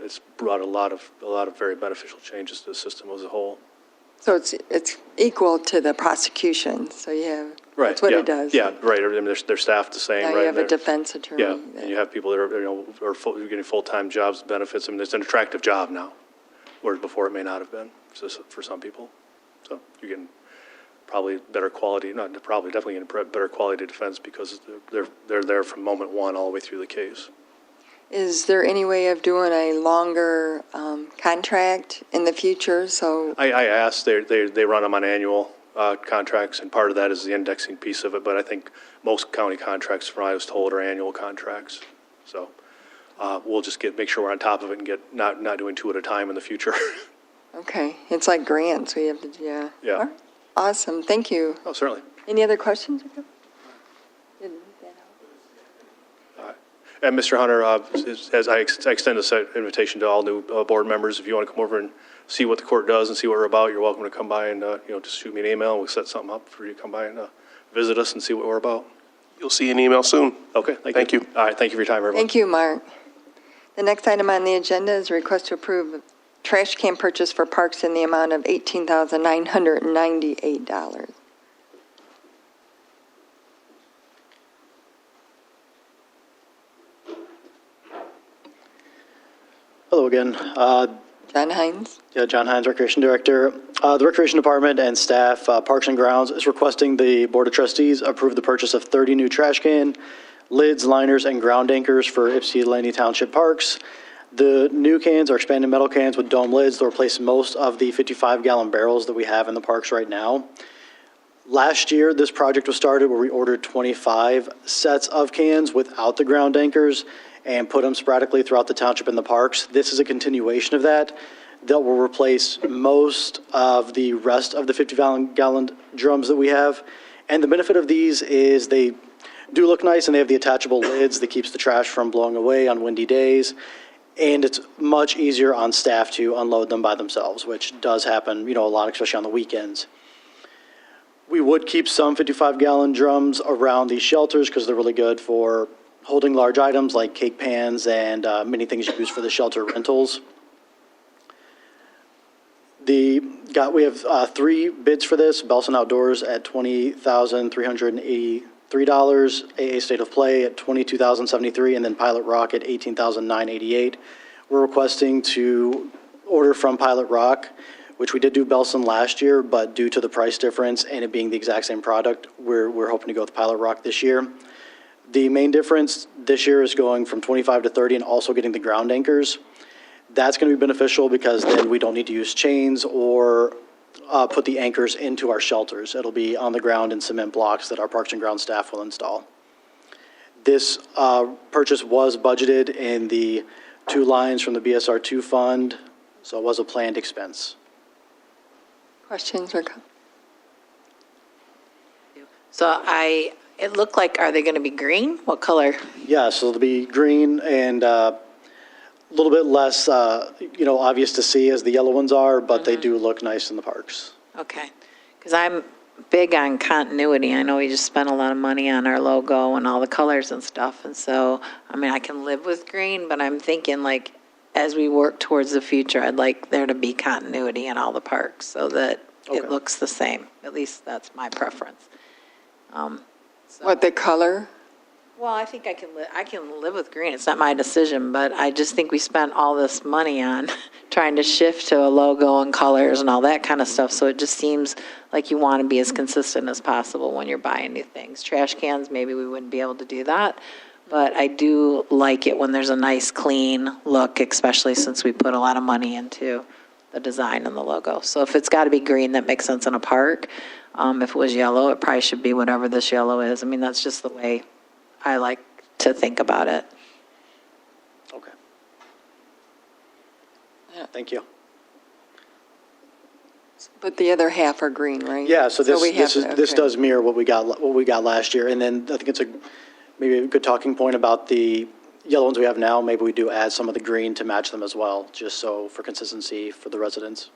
it's brought a lot of very beneficial changes to the system as a whole. So it's equal to the prosecution, so you have, that's what it does. Yeah, right. I mean, they're staffed the same, Now right? you have a defense attorney. Yeah, and you have people that are getting full-time jobs, benefits. I mean, it's an attractive job now, whereas before it may not have been for some people. So you're getting probably better quality, definitely getting better quality defense because they're there from moment one all the way through the case. Is there any way of doing a longer contract in the future? So I asked, they run them on annual contracts, and part of that is the indexing piece of it, but I think most county contracts, from what I was told, are annual contracts. So we'll just make sure we're on top of it and get not doing two at a time in the future. Okay, it's like grants. We have to, yeah. Yeah. All right. Awesome. Thank you. Oh, certainly. Any other questions? And Mr. Hunter, as I extend this invitation to all new board members, if you want to come over and see what the court does and see what we're about, you're welcome to come by and, just shoot me an email, and we'll set something up for you to come by and visit us and see what we're about. You'll see an email soon. Okay, Thank you. All right, thank you for your time, everyone. Thank you, Mark. The next item on the agenda is a request to approve trash can purchase for parks in the amount of $18,998. Hello again. John Hines? Yeah, John Hines, Recreation Director. The Recreation Department and staff, Parks and Grounds, is requesting the Board of Trustees approve the purchase of 30 new trash can, lids, liners, and ground anchors for Ypsilanti Township parks. The new cans are expanded metal cans with dome lids that replace most of the 55-gallon barrels that we have in the parks right now. Last year, this project was started where we ordered 25 sets of cans without the ground anchors and put them sporadically throughout the township and the parks. This is a continuation of that will replace most of the rest of the 50-gallon drums that we have. And the benefit of these is they do look nice, and they have the attachable lids that keeps the trash from blowing away on windy days. And it's much easier on staff to unload them by themselves, which does happen, a lot, especially on the weekends. We would keep some 55-gallon drums around these shelters because they're really good for holding large items like cake pans and many things used for the shelter rentals. We have 3 bids for this. Belson Outdoors at $20,383, AA State of Play at $22,073, and then Pilot Rock at $18,988. We're requesting to order from Pilot Rock, which we did do Belson last year, but due to the price difference and it being the exact same product, we're hoping to go with Pilot Rock this year. The main difference this year is going from 25 to 30 and also getting the ground anchors. That's going to be beneficial because then we don't need to use chains or put the anchors into our shelters. It'll be on the ground in cement blocks that our Parks and Ground staff will install. This purchase was budgeted in the 2 lines from the BSR2 fund, so it was a planned expense. Questions or comments? So it looked like, are they going to be green? What color? Yeah, so it'll be green and a little bit less, obvious to see as the yellow ones are, but they do look nice in the parks. Okay, because I'm big on continuity. I know we just spent a lot of money on our logo and all the colors and stuff, and so, I can live with green, but I'm thinking as we work towards the future, I'd like there to be continuity in all the parks so that it looks the same. At least that's my preference. What, the color? Well, I think I can live with green. It's not my decision, but I just think we spent all this money on trying to shift to a logo and colors and all that kind of stuff. So it just seems like you want to be as consistent as possible when you're buying new things. Trash cans, maybe we wouldn't be able to do that. But I do like it when there's a nice, clean look, especially since we put a lot of money into the design and the logo. So if it's got to be green, that makes sense in a park. If it was yellow, it probably should be whatever this yellow is. That's just the way I like to think about it. Okay. Thank you. But the other half are green, right? Yeah, so this okay. does mirror what we got last year. And then I think it's maybe a good talking point about the yellow ones we have now. Maybe we do add some of the green to match them as well, just so for consistency for the residents.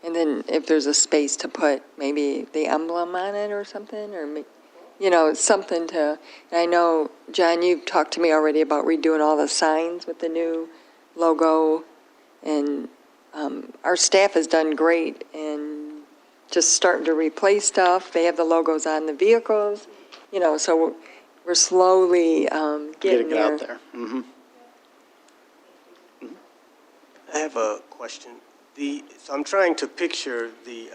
And then if there's a space to put maybe the emblem on it or something, or, something to, and I know, John, you've talked to me already about redoing all the signs with the new logo, and our staff has done great in just starting to replace stuff. They have the logos on the vehicles, so we're slowly getting there. Out there. Mm-hmm. I have a question. So I'm trying to picture the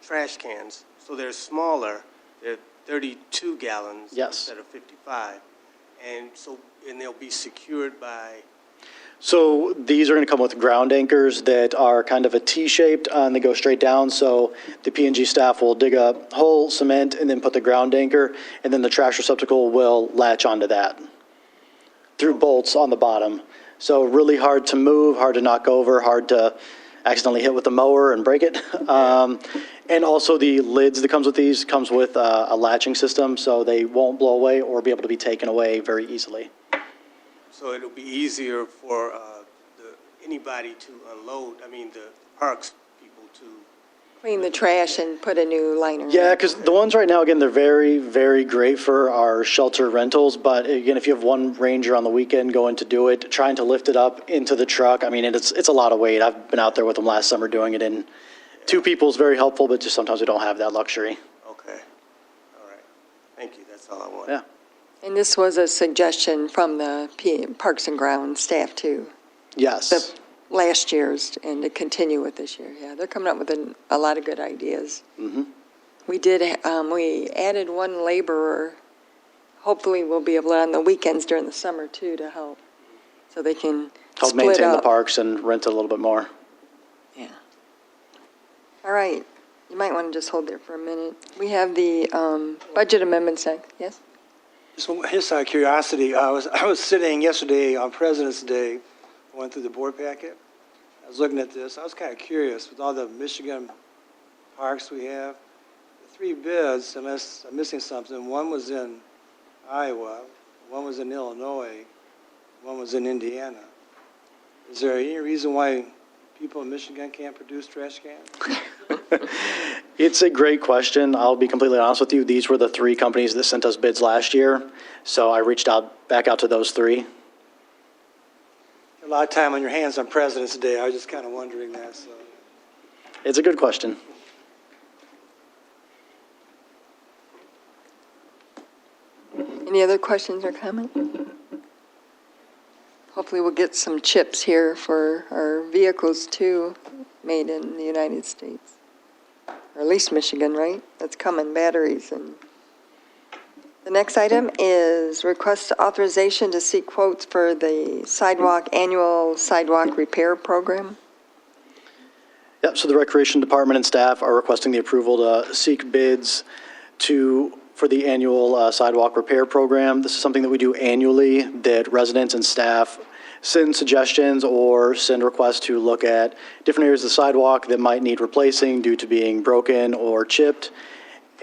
trash cans. So they're smaller. They're 32 gallons instead of 55. And they'll be secured by... So these are going to come with ground anchors that are kind of a T-shaped and they go straight down. So the P&G staff will dig a hole, cement, and then put the ground anchor, and then the trash receptacle will latch onto that through bolts on the bottom. So really hard to move, hard to knock over, hard to accidentally hit with a mower and break it. And also the lids that comes with these comes with a latching system, so they won't blow away or be able to be taken away very easily. so it'll be easier for anybody to unload, the parks people to. Clean the trash and put a new liner. Yeah, because the ones right now, again, they're very, very great for our shelter rentals. But again, if you have one ranger on the weekend going to do it, trying to lift it up into the truck, it's a lot of weight. I've been out there with them last summer doing it, and two people is very helpful, but just sometimes we don't have that luxury. Okay, all right. Thank you, that's all I wanted. Yeah. And this was a suggestion from the Parks and Grounds staff too, Yes. the last year's, and to continue with this year. Yeah, they're coming up with a lot of good ideas. Mm-hmm. We added one laborer. Hopefully we'll be able to on the weekends during the summer too to help, so they can Help split maintain the up. parks and rent it a little bit more. Yeah. All right. You might want to just hold there for a minute. We have the budget amendments next. Yes? Just out of curiosity, I was sitting yesterday on President's Day, went through the board packet. I was looking at this. I was kind of curious with all the Michigan parks we have. The 3 bids, unless I'm missing something, one was in Iowa, one was in Illinois, one was in Indiana. Is there any reason why people in Michigan can't produce trash cans? It's a great question. I'll be completely honest with you. These were the 3 companies that sent us bids last year. So I reached back out to those 3. A lot of time on your hands on President's Day. I was just kind of wondering that. So. It's a good question. Any other questions or comments? Hopefully we'll get some chips here for our vehicles too, made in the United States. Or at least Michigan, right? That's coming, batteries. And the next item is request authorization to seek quotes for the annual sidewalk repair program. Yep, so the Recreation Department and staff are requesting the approval to seek bids for the annual sidewalk repair program. This is something that we do annually, that residents and staff send suggestions or send requests to look at different areas of the sidewalk that might need replacing due to being broken or chipped.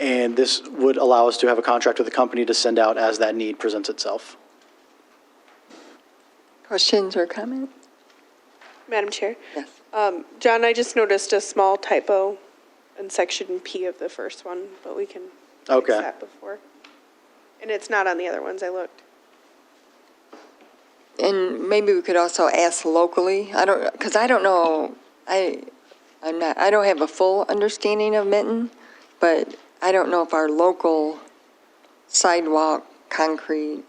And this would allow us to have a contract with the company to send out as that need presents itself. Questions or comments? Madam Chair. Yes. John, I just noticed a small typo in section P of the first one, but we can fix Okay. that before. And it's not on the other ones I looked. And maybe we could also ask locally. Because I don't know. I don't have a full understanding of Minton, but I don't know if our local sidewalk concrete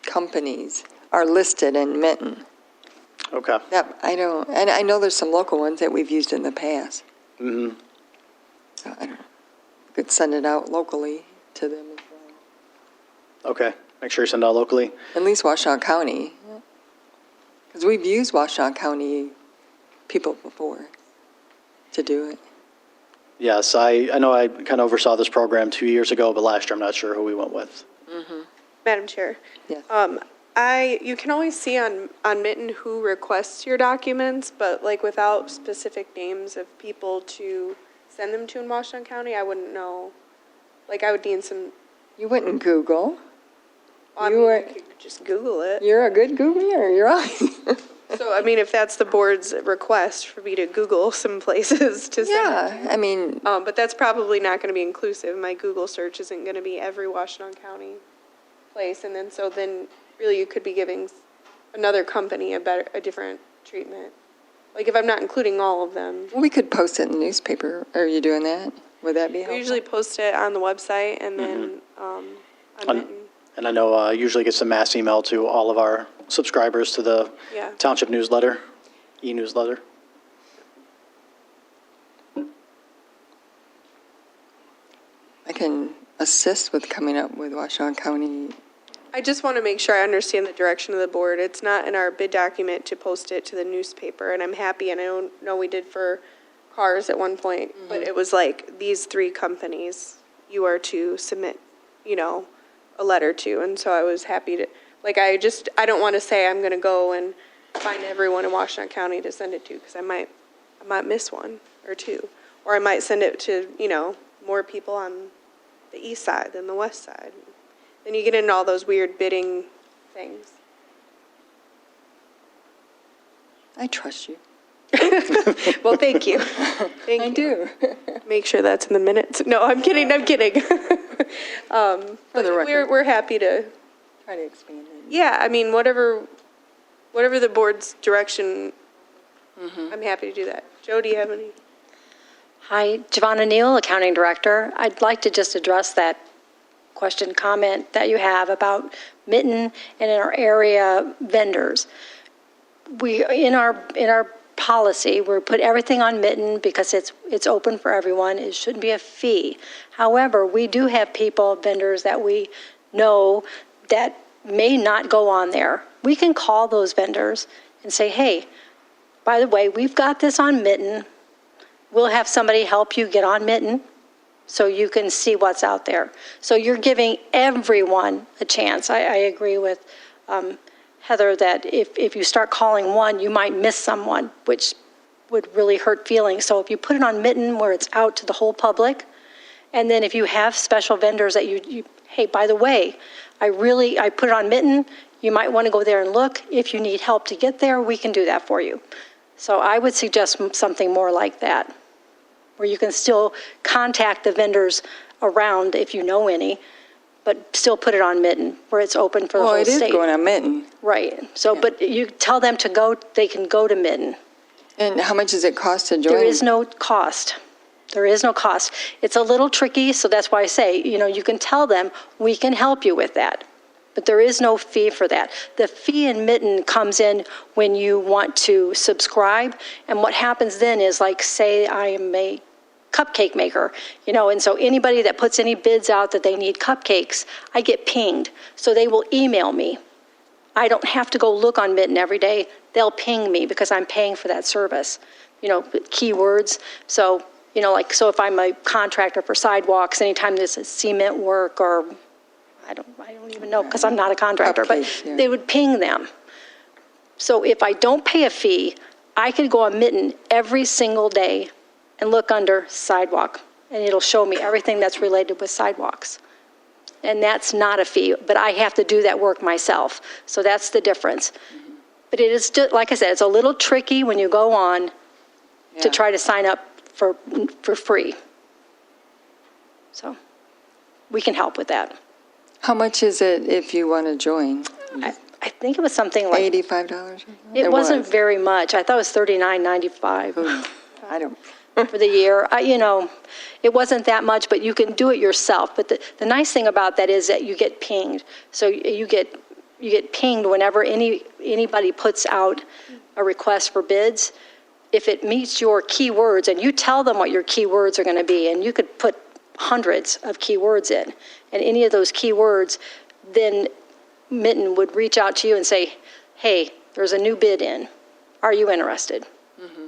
companies are listed in Minton. Okay. Yep, I don't, and I know there's some local ones that we've used in the past. Mm-hmm. So I don't know. Could send it out locally to them as well. Okay. Make sure you send out locally. At least Washtenaw County. Because we've used Washtenaw County people before to do it. Yes, I know I kind of oversaw this program 2 years ago, but last year I'm not sure who we went with. Madam Chair. Yes. You can always see on Mitten who requests your documents, but like without specific names of people to send them to in Washington County, I wouldn't know. Like I would need some, You wouldn't Google. you could just Google it. You're a good Googler, you're right. So, I mean, if that's the board's request for me to Google some places to send it Yeah, to. I mean, But that's probably not going to be inclusive. My Google search isn't going to be every Washtenaw County place. And then really you could be giving another company a different treatment. Like if I'm not including all of them. we could post it in the newspaper. Are you doing that? Would that be We helpful? usually post it on the website and then on Mitten. And I know I usually get some mass email to all of our subscribers to the Yeah. township newsletter, e-newsletter. I can assist with coming up with Washtenaw County. I just want to make sure I understand the direction of the board. It's not in our bid document to post it to the newspaper, and I'm happy, and I don't know we did for cars at one point, but it was like these 3 companies you are to submit, a letter to, and so I was happy to, I don't want to say I'm going to go and find everyone in Washtenaw County to send it to, because I might miss one or 2, or I might send it to, more people on the east side than the west side. Then you get into all those weird bidding things. I trust you. Well, thank you. Thank I you. do. Make sure that's in the minutes. No, I'm kidding, I'm kidding. For the record. We're happy to, Try to expand it. yeah, I mean, whatever the board's direction, I'm happy to do that. Joe, do you have any? Hi, Giovanna Neal, Accounting Director. I'd like to just address that question, comment that you have about Mitten and in our area vendors. We, in our policy, we put everything on Mitten because it's open for everyone. It shouldn't be a fee. However, we do have people, vendors that we know that may not go on there. We can call those vendors and say, hey, by the way, we've got this on Mitten. We'll have somebody help you get on Mitten so you can see what's out there. So you're giving everyone a chance. I agree with Heather that if you start calling one, you might miss someone, which would really hurt feelings. So if you put it on Mitten where it's out to the whole public, and then if you have special vendors that you hey, by the way, I put it on Mitten, you might want to go there and look. If you need help to get there, we can do that for you. So I would suggest something more like that, where you can still contact the vendors around if you know any, but still put it on Mitten, where it's open for the whole state. Well, it is going on Mitten. Right. So, but you tell them to go, they can go to Mitten. And how much does it cost to join? There is no cost. There is no cost. It's a little tricky, so that's why I say, you can tell them, we can help you with that. But there is no fee for that. The fee in Mitten comes in when you want to subscribe, and what happens then is, like, say I am a cupcake maker, and so anybody that puts any bids out that they need cupcakes, I get pinged. So they will email me. I don't have to go look on Mitten every day. They'll ping me because I'm paying for that service, keywords. So, so if I'm a contractor for sidewalks, anytime there's a cement work or I don't even know because I'm not a contractor, but they would ping them. So if I don't pay a fee, I could go on Mitten every single day and look under sidewalk, and it'll show me everything that's related with sidewalks. And that's not a fee, but I have to do that work myself. So that's the difference. But it is, like I said, it's a little tricky when you go on to try to sign up for free. So we can help with that. How much is it if you want to join? I think it was something like $85? it wasn't very much. I thought it was $39.95 I don't. for the year. It wasn't that much, but you can do it yourself. But the nice thing about that is that you get pinged. So you get pinged whenever anybody puts out a request for bids. If it meets your keywords, and you tell them what your keywords are going to be, and you could put hundreds of keywords in, and any of those keywords, then Mitten would reach out to you and say, hey, there's a new bid in. Are you interested? Mm-hmm.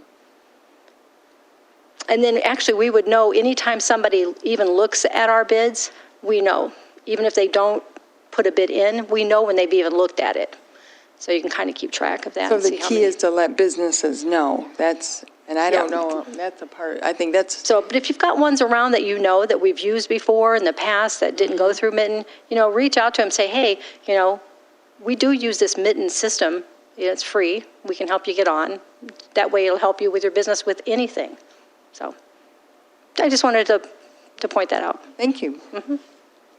And then actually we would know anytime somebody even looks at our bids, we know. Even if they don't put a bid in, we know when they've even looked at it. So you can kind of keep track of that. So and the see how key many. is to let businesses know. And I don't know, that's a part, I think that's. So, but if you've got ones around that that we've used before in the past that didn't go through Mitten, reach out to them, say, hey, we do use this Mitten system. It's free. We can help you get on. That way it'll help you with your business with anything. So I just wanted to point that out. Thank you. Mm-hmm.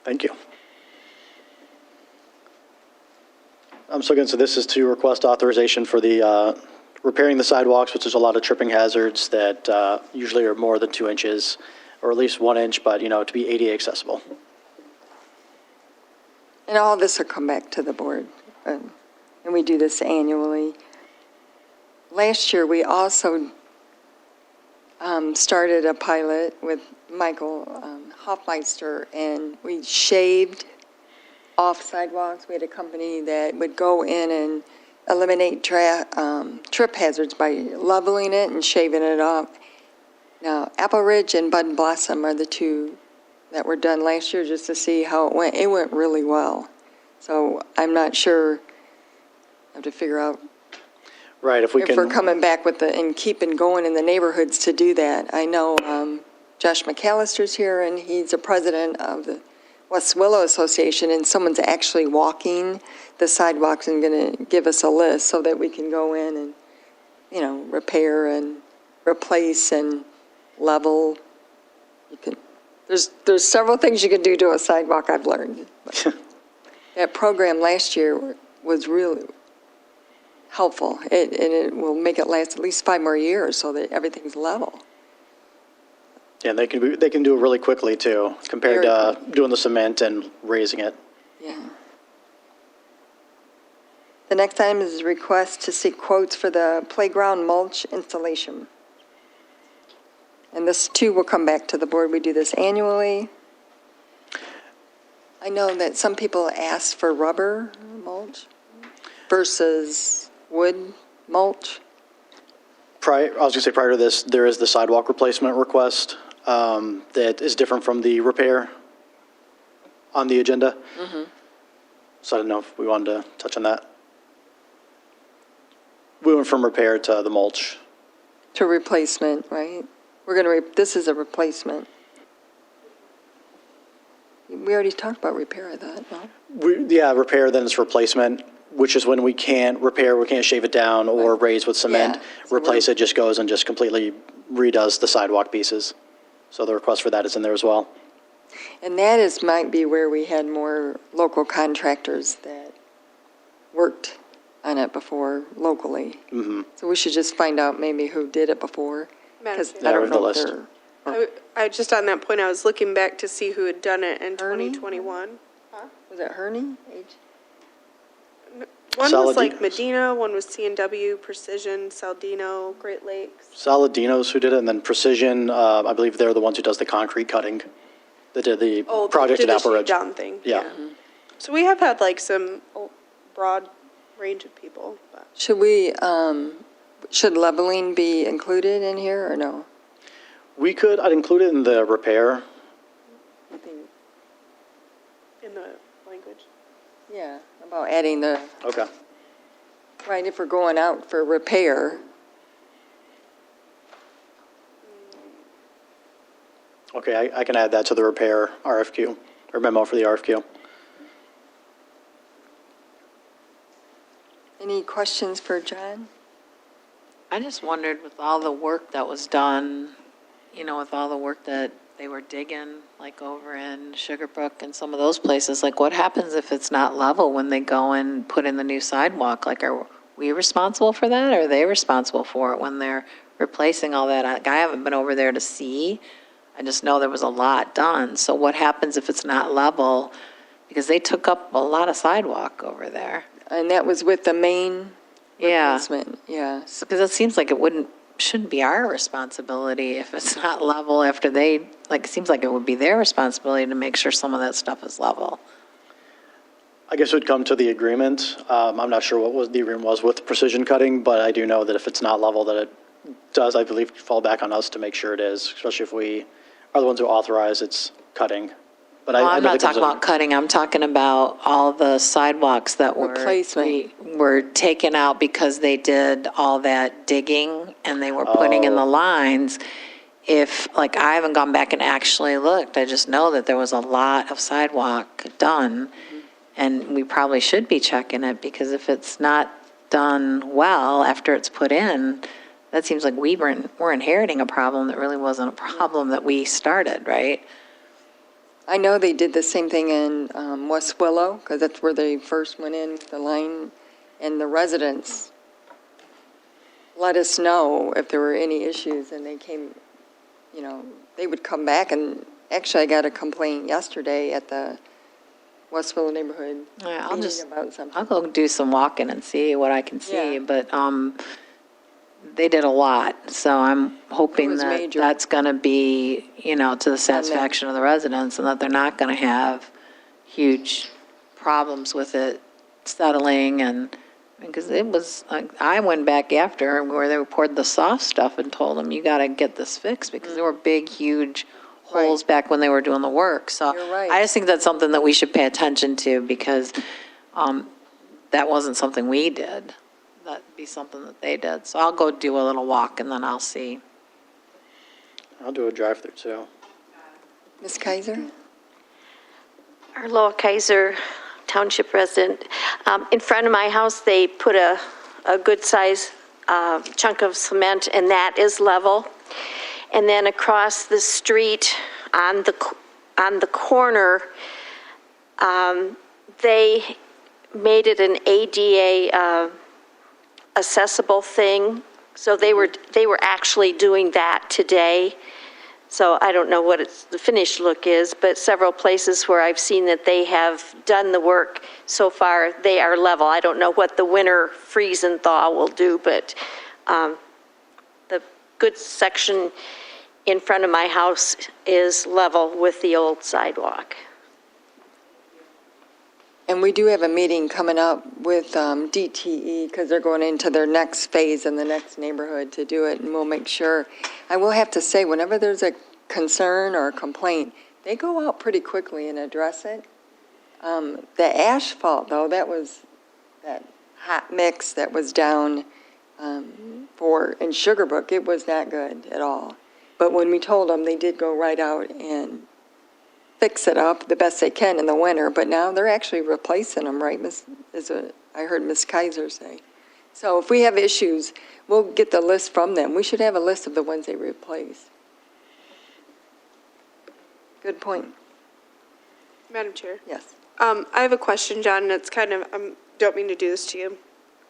Thank you. So this is to request authorization for the repairing the sidewalks, which is a lot of tripping hazards that usually are more than 2 inches, or at least 1 inch, but, to be ADA accessible. And all this will come back to the board, and we do this annually. Last year, we also started a pilot with Michael Hoffmeister, and we shaved off sidewalks. We had a company that would go in and eliminate trip hazards by leveling it and shaving it off. Now, Apple Ridge and Bud and Blossom are the two that were done last year just to see how it went. It went really well. So I'm not sure. I have to figure out Right, if we can. we're coming back with and keeping going in the neighborhoods to do that. I know Josh McAllister's here, and he's the president of the West Willow Association, and someone's actually walking the sidewalks and going to give us a list so that we can go in repair and replace and level. There's several things you can do to a sidewalk, I've learned. That program last year was really helpful, and it will make it last at least 5 more years so that everything's level. Yeah, and they can do it really quickly too, compared to doing the cement and raising it. Yeah. The next item is a request to seek quotes for the playground mulch installation. And this too will come back to the board. We do this annually. I know that some people ask for rubber mulch versus wood mulch. I was going to say prior to this, there is the sidewalk replacement request that is different from the repair on the agenda. So I don't know if we wanted to touch on that. We went from repair to the mulch. To replacement, right? This is a replacement. We already talked about repair, I thought, no? Repair, then it's replacement, which is when we can't repair, we can't shave it down or raise with cement. Yeah. So Replace it just goes and just completely redoes the sidewalk pieces. So the request for that is in there as well. And that might be where we had more local contractors that worked on it before locally. So we should just find out maybe who did it before. Because I don't know if they're. I just on that point, I was looking back to see who had done it in Ernie? 2021. Was it Herney? One was like Medina, one was C&W, Precision, Saldino, Great Lakes. Saladino's who did it, and then Precision, I believe they're the ones who does the concrete cutting. They did the project did at the Apple Ridge. down thing. Yeah. So we have had like some broad range of people. But. Should leveling be included in here or no? I'd include it in the repair. In the language? Yeah, about adding the, Okay. right, if we're going out for repair. Okay, I can add that to the repair RFQ, or memo for the RFQ. Any questions for John? I just wondered with all the work that was done, with all the work that they were digging, like over in Sugarbrook and some of those places, like what happens if it's not level when they go and put in the new sidewalk? Like, are we responsible for that, or are they responsible for it when they're replacing all that? I haven't been over there to see. I just know there was a lot done. So what happens if it's not level? Because they took up a lot of sidewalk over there. And that was with the main Yeah. replacement, yeah. Because it seems like shouldn't be our responsibility if it's not level after it seems like it would be their responsibility to make sure some of that stuff is level. I guess it would come to the agreement. I'm not sure what the agreement was with precision cutting, but I do know that if it's not level, that it does, I believe, fall back on us to make sure it is, especially if we are the ones who authorize its cutting. But Well, I I'm know not that comes talking about cutting, I'm talking about all the sidewalks that Replacement. were taken out because they did all that digging and they were putting in the lines. I haven't gone back and actually looked, I just know that there was a lot of sidewalk done. And we probably should be checking it, because if it's not done well after it's put in, that seems like we're inheriting a problem that really wasn't a problem that we started, right? I know they did the same thing in West Willow, because that's where they first went in with the line, and the residents let us know if there were any issues, and they came, they would come back, and actually I got a complaint yesterday at the West Willow neighborhood. Yeah, meeting about something. I'll go do some walking and see what I can see, Yeah. but they did a lot, so I'm hoping was that major. that's going to be, to the satisfaction of the residents, and that they're not going to have huge problems with it settling, and, because it was, I went back after where they poured the soft stuff and told them, you got to get this fixed, because there were big, huge holes back when they were doing the work, so You're right. I just think that's something that we should pay attention to, because that wasn't something we did. That'd be something that they did. So I'll go do a little walk and then I'll see. I'll do a drive-through too. Ms. Kaiser? Our Lower Kaiser Township resident, in front of my house, they put a good-size chunk of cement, and that is level. And then across the street on the corner, they made it an ADA accessible thing. So they were actually doing that today. So I don't know what the finished look is, but several places where I've seen that they have done the work so far, they are level. I don't know what the winter freeze and thaw will do, but the good section in front of my house is level with the old sidewalk. And we do have a meeting coming up with DTE because they're going into their next phase in the next neighborhood to do it, and we'll make sure. I will have to say, whenever there's a concern or a complaint, they go out pretty quickly and address it. The asphalt, though, that hot mix that was down in Sugarbrook, it was not good at all. But when we told them, they did go right out and fix it up the best they can in the winter, but now they're actually replacing them, right, I heard Ms. Kaiser say. So if we have issues, we'll get the list from them. We should have a list of the ones they replace. Good point. Madam Chair. Yes. I have a question, John, and it's kind of, I don't mean to do this to you,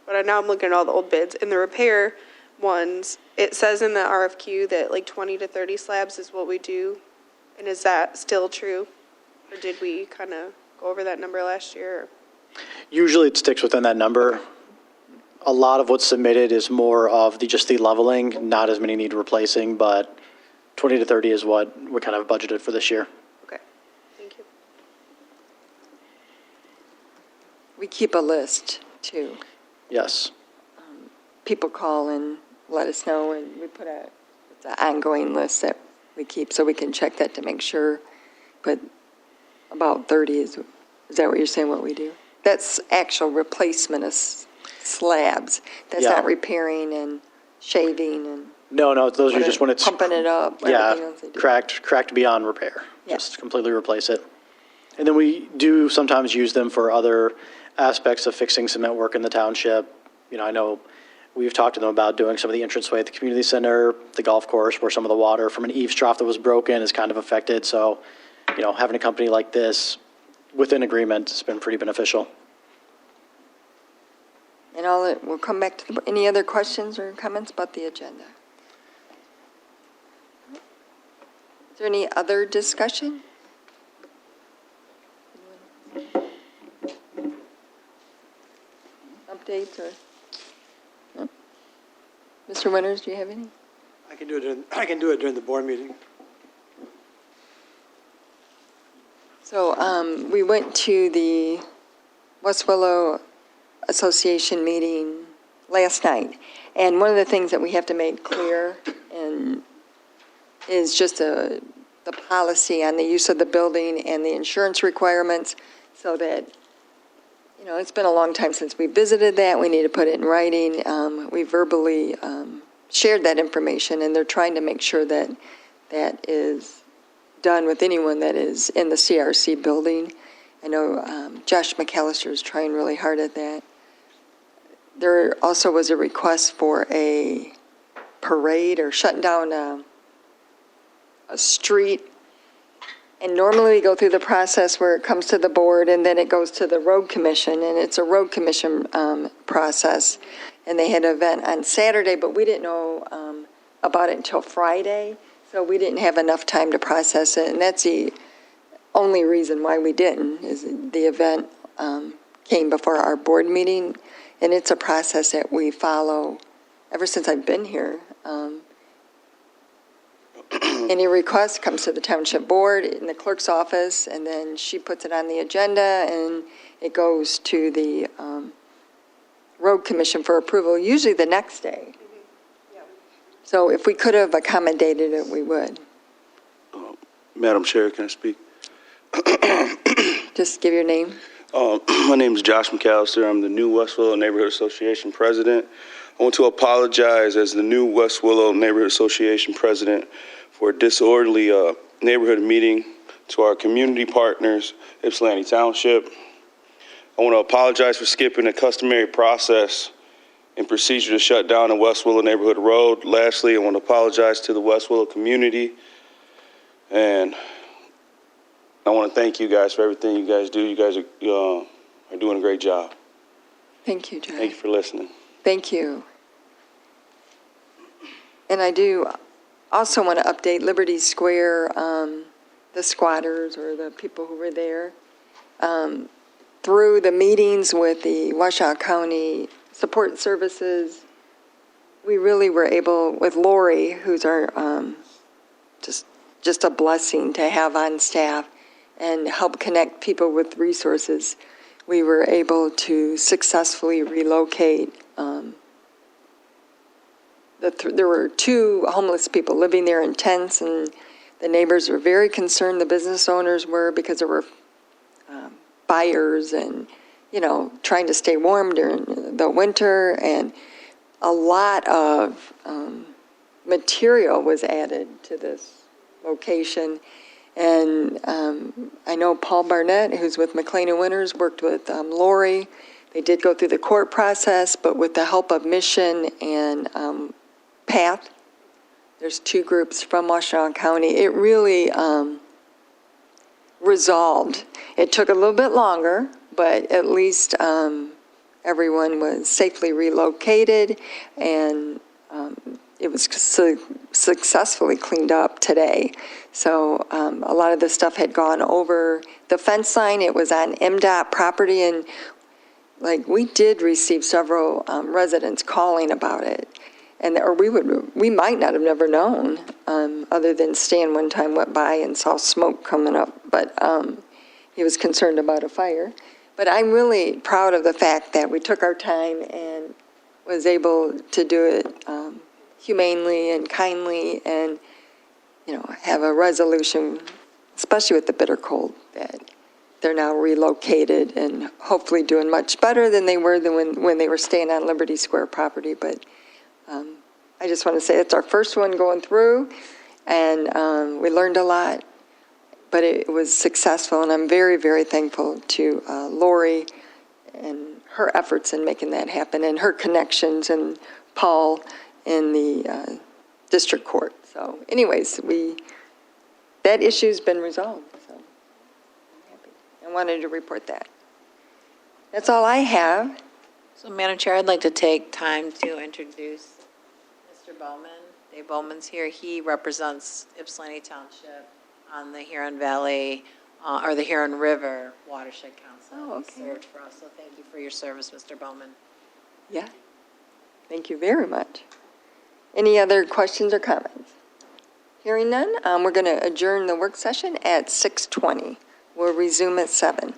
but now I'm looking at all the old bids. In the repair ones, it says in the RFQ that like 20 to 30 slabs is what we do. And is that still true? Or did we kind of go over that number last year? Usually it sticks within that number. A lot of what's submitted is more of just the leveling, not as many need replacing, but 20 to 30 is what we kind of budgeted for this year. Okay, thank you. We keep a list, too. Yes. People call and let us know, and we put it's an ongoing list that we keep, so we can check that to make sure. But about 30 is that what you're saying, what we do? That's actual replacement of slabs. That's not repairing and shaving and. No, those are just when it's. Pumping it up. Yeah, cracked beyond repair. Just completely replace it. And then we do sometimes use them for other aspects of fixing cement work in the township. I know we've talked to them about doing some of the entranceway at the community center, the golf course, where some of the water from an eaves trough that was broken is kind of affected. So, having a company like this within agreement has been pretty beneficial. And we'll come back to any other questions or comments about the agenda? Is there any other discussion? Updates or? No? Mr. Winters, do you have any? I can do it during the board meeting. So we went to the West Willow Association meeting last night, and one of the things that we have to make clear is just the policy on the use of the building and the insurance requirements, so that, it's been a long time since we visited that. We need to put it in writing. We verbally shared that information, and they're trying to make sure that that is done with anyone that is in the CRC building. I know Josh McAllister is trying really hard at that. There also was a request for a parade or shutting down a street. And normally we go through the process where it comes to the board and then it goes to the road commission, and it's a road commission process. And they had an event on Saturday, but we didn't know about it until Friday. So we didn't have enough time to process it. And that's the only reason why we didn't, is the event came before our board meeting. And it's a process that we follow ever since I've been here. Any request comes to the township board in the clerk's office, and then she puts it on the agenda, and it goes to the road commission for approval, usually the next day. So if we could have accommodated it, we would. Madam Chair, can I speak? Just give your name. My name is Josh McAllister. I'm the new West Willow Neighborhood Association president. I want to apologize as the new West Willow Neighborhood Association president for a disorderly neighborhood meeting to our community partners, Ypsilanti Township. I want to apologize for skipping the customary process and procedure to shut down the West Willow Neighborhood Road. Lastly, I want to apologize to the West Willow community, and I want to thank you guys for everything you guys do. You guys are doing a great job. Thank you, Jay. Thank you for listening. Thank you. And I do also want to update Liberty Square, the squatters or the people who were there. Through the meetings with the Washoe County Support Services, we really were able, with Lori, who's our just a blessing to have on staff and help connect people with resources, we were able to successfully relocate. There were 2 homeless people living there in tents, and the neighbors were very concerned, the business owners were, because there were fires and, trying to stay warm during the winter, and a lot of material was added to this location. And I know Paul Barnett, who's with McLean and Winters, worked with Lori. They did go through the court process, but with the help of Mission and PATH, there's 2 groups from Washoe County, it really resolved. It took a little bit longer, but at least everyone was safely relocated, and it was successfully cleaned up today. So a lot of the stuff had gone over the fence line. It was on MDOT property, and we did receive several residents calling about it. Or we might not have never known, other than Stan one time went by and saw smoke coming up, but he was concerned about a fire. But I'm really proud of the fact that we took our time and was able to do it humanely and kindly, and have a resolution, especially with the bitter cold, that they're now relocated and hopefully doing much better than they were when they were staying on Liberty Square property. But I just want to say it's our first one going through, and we learned a lot, but it was successful, and I'm very, very thankful to Lori and her efforts in making that happen, and her connections, and Paul in the district court. So anyways, that issue's been resolved, so I'm happy. I wanted to report that. That's all I have. So, Madam Chair, I'd like to take time to introduce Mr. Bowman. Dave Bowman's here. He represents Ypsilanti Township on the Huron Valley, or the Huron River Watershed Council. Oh, okay. He served for us, so thank you for your service, Mr. Bowman. Yeah. Thank you very much. Any other questions or comments? Hearing none, we're going to adjourn the work session at 6:20. We'll resume at 7.